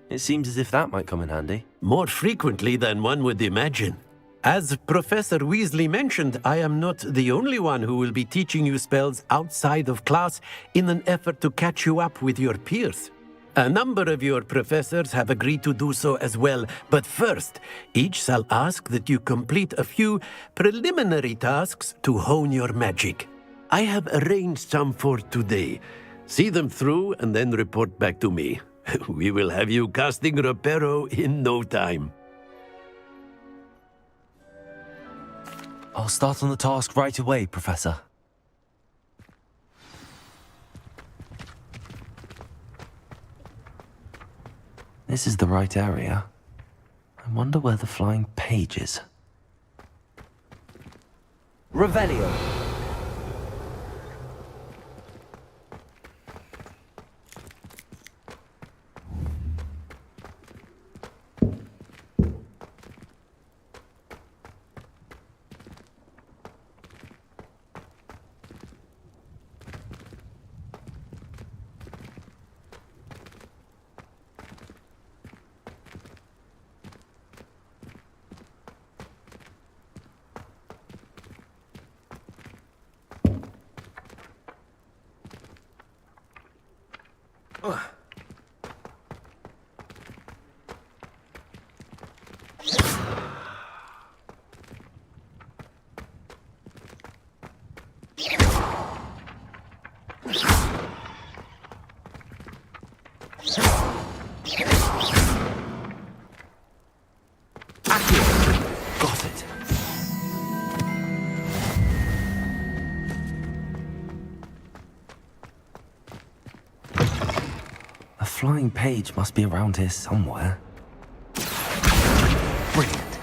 It seems as if that might come in handy. More frequently than one would imagine. As Professor Weasley mentioned, I am not the only one who will be teaching you spells outside of class in an effort to catch you up with your peers. A number of your professors have agreed to do so as well, but first, each shall ask that you complete a few preliminary tasks to hone your magic. I have arranged some for today. See them through and then report back to me. We will have you casting Reparo in no time. I'll start on the task right away, Professor. This is the right area. I wonder where the flying page is. Revelio. Got it. A flying page must be around here somewhere. Brilliant.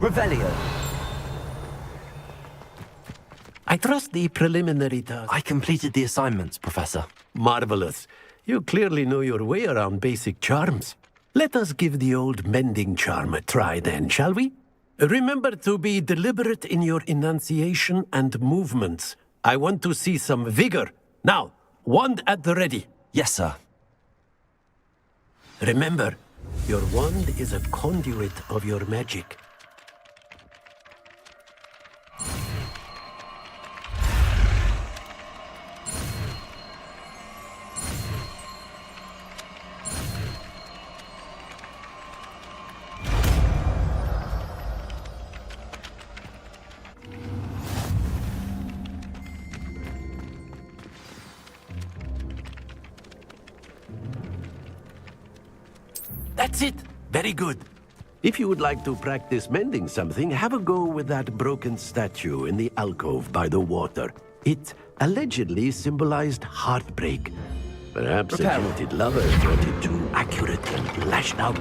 Revelio. I trust the preliminary task. I completed the assignments, Professor. Marvelous. You clearly know your way around basic charms. Let us give the old mending charm a try then, shall we? Remember to be deliberate in your enunciation and movements. I want to see some vigor. Now, wand at the ready. Yes, sir. Remember, Your wand is a conduit of your magic. That's it! Very good. If you would like to practice mending something, have a go with that broken statue in the alcove by the water. It allegedly symbolized heartbreak. Perhaps a jilted lover thought it too accurate and lashed out.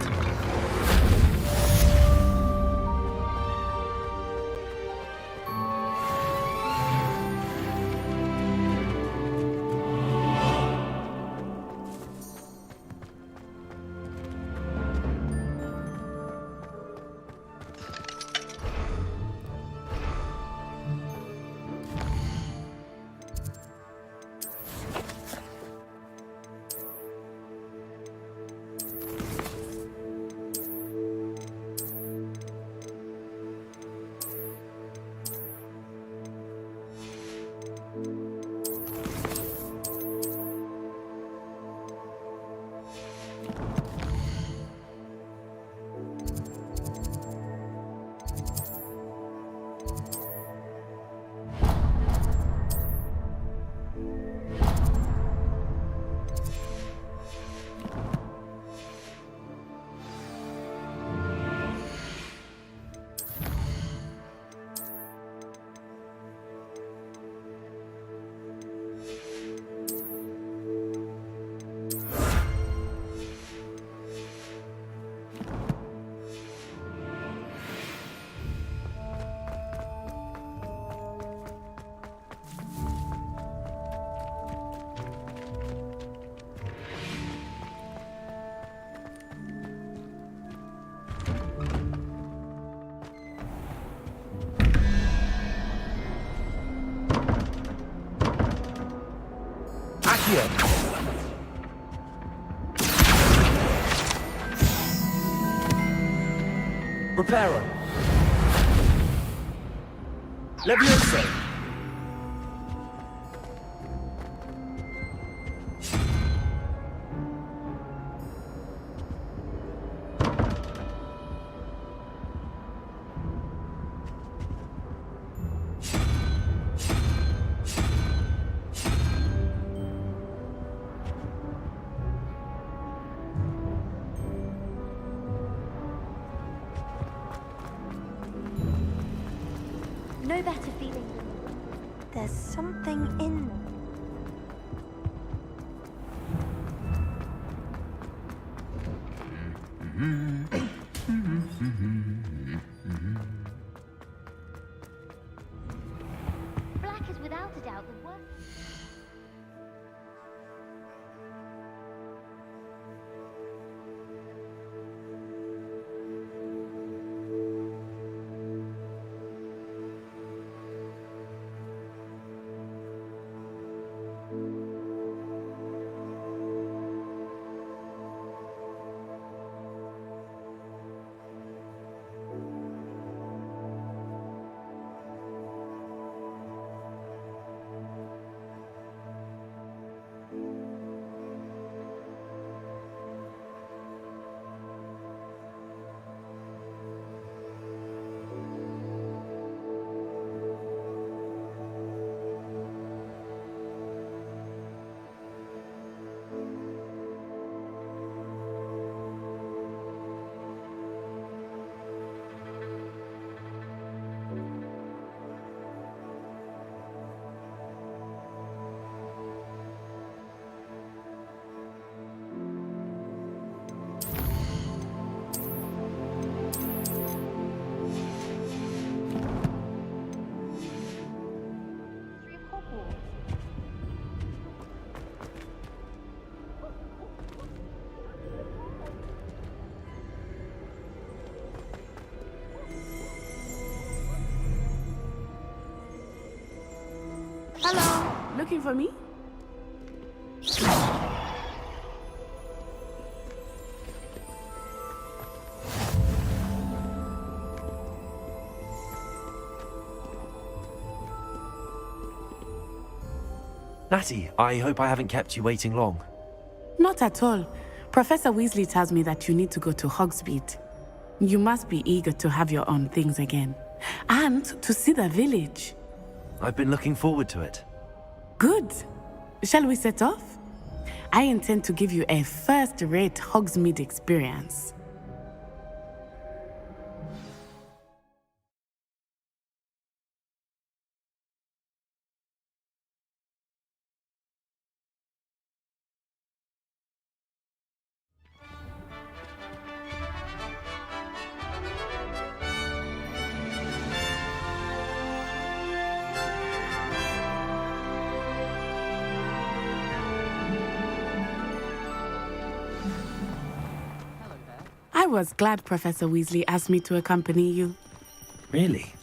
Reparo. Leviosa. No better feeling. There's something in them. Black is without a doubt the worst. Hello, looking for me? Natty, I hope I haven't kept you waiting long. Not at all. Professor Weasley tells me that you need to go to Hogsmeade. You must be eager to have your own things again. And to see the village. I've been looking forward to it. Good. Shall we set off? I intend to give you a first-rate Hogsmeade experience. I was glad Professor Weasley asked me to accompany you. Really?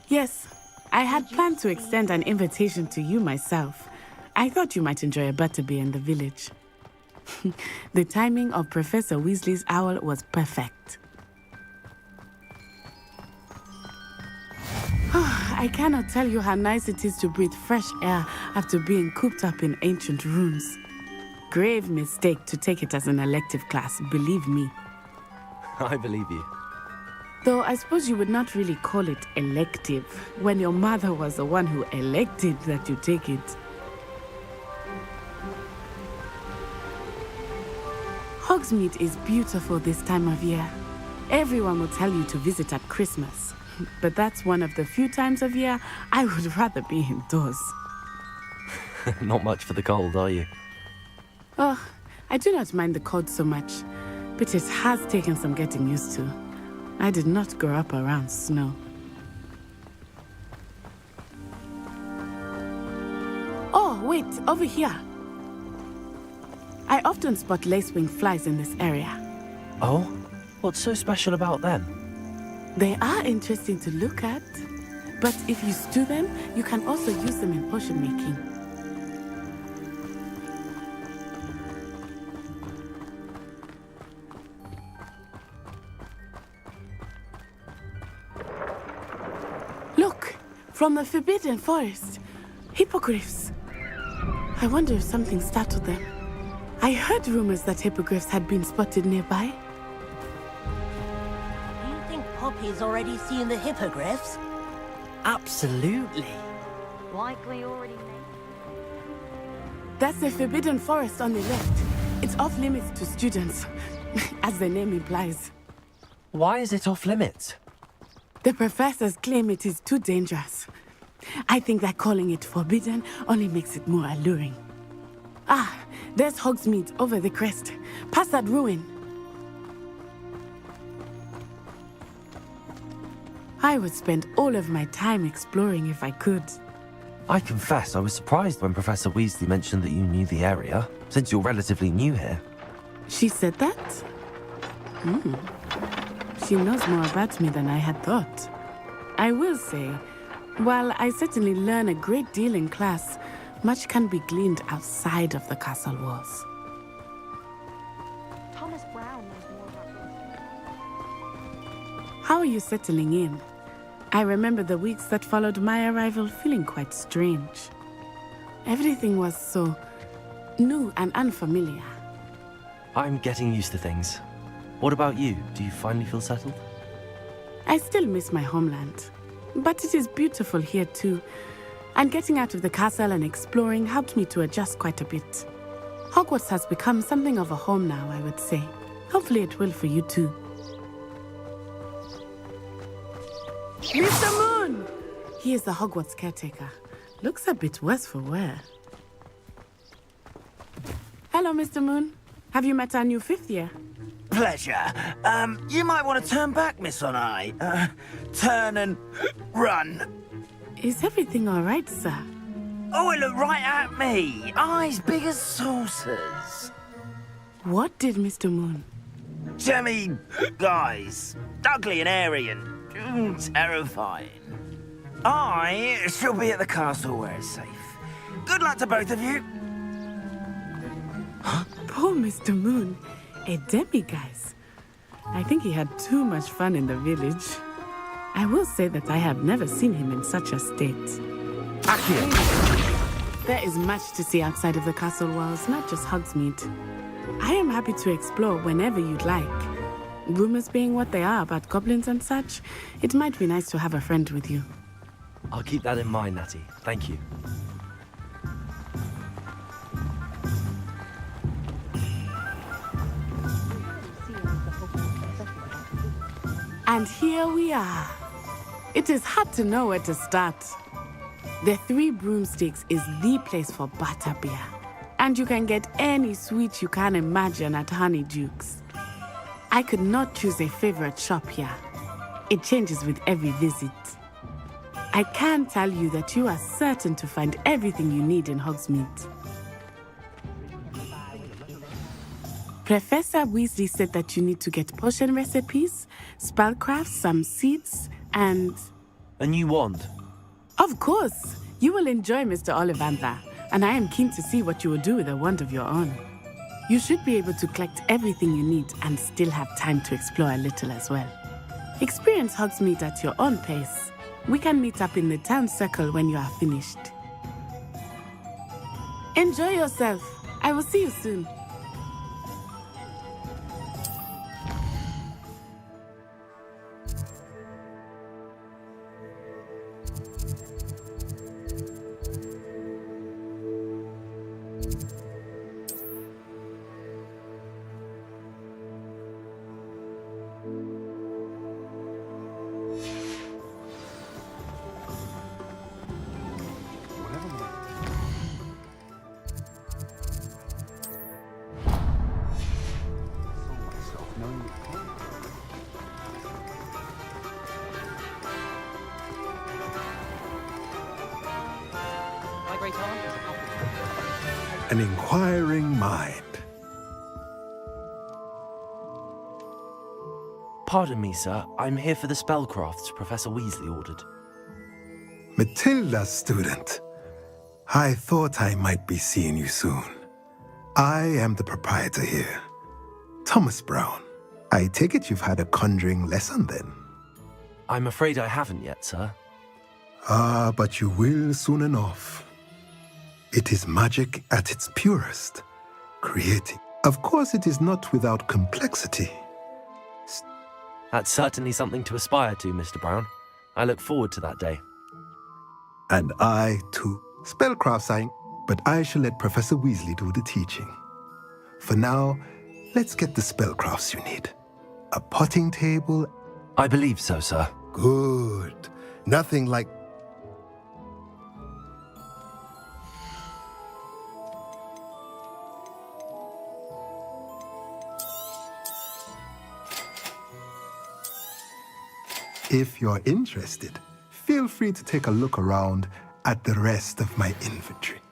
Yes, I had planned to extend an invitation to you myself. I thought you might enjoy a butterbeer in the village. The timing of Professor Weasley's owl was perfect. I cannot tell you how nice it is to breathe fresh air after being cooped up in ancient ruins. Grave mistake to take it as an elective class, believe me. I believe you. Though I suppose you would not really call it elective when your mother was the one who elected that you take it. Hogsmeade is beautiful this time of year. Everyone will tell you to visit at Christmas, but that's one of the few times of year I would rather be indoors. Not much for the cold, are you? Oh, I do not mind the cold so much, but it has taken some getting used to. I did not grow up around snow. Oh, wait, over here. I often spot lacewing flies in this area. Oh? What's so special about them? They are interesting to look at, but if you stew them, you can also use them in potion making. Look, from the Forbidden Forest, hippogriffs. I wonder if something startled them. I heard rumors that hippogriffs had been spotted nearby. Do you think Poppy's already seen the hippogriffs? Absolutely. Likely already made. That's the Forbidden Forest on the left. It's off limits to students, as the name implies. Why is it off limits? The professors claim it is too dangerous. I think that calling it forbidden only makes it more alluring. Ah, there's Hogsmeade over the crest, past that ruin. I would spend all of my time exploring if I could. I confess I was surprised when Professor Weasley mentioned that you knew the area, since you're relatively new here. She said that? She knows more about me than I had thought. I will say, while I certainly learn a great deal in class, much can be gleaned outside of the castle walls. Thomas Brown knows more about this. How are you settling in? I remember the weeks that followed my arrival feeling quite strange. Everything was so new and unfamiliar. I'm getting used to things. What about you? Do you finally feel settled? I still miss my homeland, but it is beautiful here too. And getting out of the castle and exploring helped me to adjust quite a bit. Hogwarts has become something of a home now, I would say. Hopefully it will for you too. Mr. Moon! He is the Hogwarts caretaker. Looks a bit worse for wear. Hello, Mr. Moon. Have you met our new fifth year? Pleasure. You might want to turn back, Miss Onai. Turn and run. Is everything all right, sir? Oh, it looked right at me. Eyes big as saucers. What did Mr. Moon? Jemmy guys. Ugly and airy and terrifying. I shall be at the castle where it's safe. Good luck to both of you. Poor Mr. Moon. A demiguise. I think he had too much fun in the village. I will say that I have never seen him in such a state. Accio! There is much to see outside of the castle walls, not just Hogsmeade. I am happy to explore whenever you'd like. Rumors being what they are about goblins and such, it might be nice to have a friend with you. I'll keep that in mind, Natty. Thank you. And here we are. It is hard to know where to start. The Three Broomsticks is the place for butterbeer. And you can get any sweet you can imagine at Honeydukes. I could not choose a favorite shop here. It changes with every visit. I can tell you that you are certain to find everything you need in Hogsmeade. Professor Weasley said that you need to get potion recipes, spellcrafts, some seeds, and... A new wand? Of course! You will enjoy Mr. Ollivander, and I am keen to see what you will do with a wand of your own. You should be able to collect everything you need and still have time to explore a little as well. Experience Hogsmeade at your own pace. We can meet up in the town circle when you are finished. Enjoy yourself. I will see you soon. An inquiring mind. Pardon me, sir. I'm here for the spellcrafts Professor Weasley ordered. Matilda, student. I thought I might be seeing you soon. I am the proprietor here, Thomas Brown. I take it you've had a conjuring lesson then? I'm afraid I haven't yet, sir. Ah, but you will soon enough. It is magic at its purest, creating. Of course, it is not without complexity. That's certainly something to aspire to, Mr. Brown. I look forward to that day. And I, too. Spellcrafts, but I shall let Professor Weasley do the teaching. For now, let's get the spellcrafts you need. A potting table. I believe so, sir. Good. Nothing like... If you're interested, feel free to take a look around at the rest of my inventory.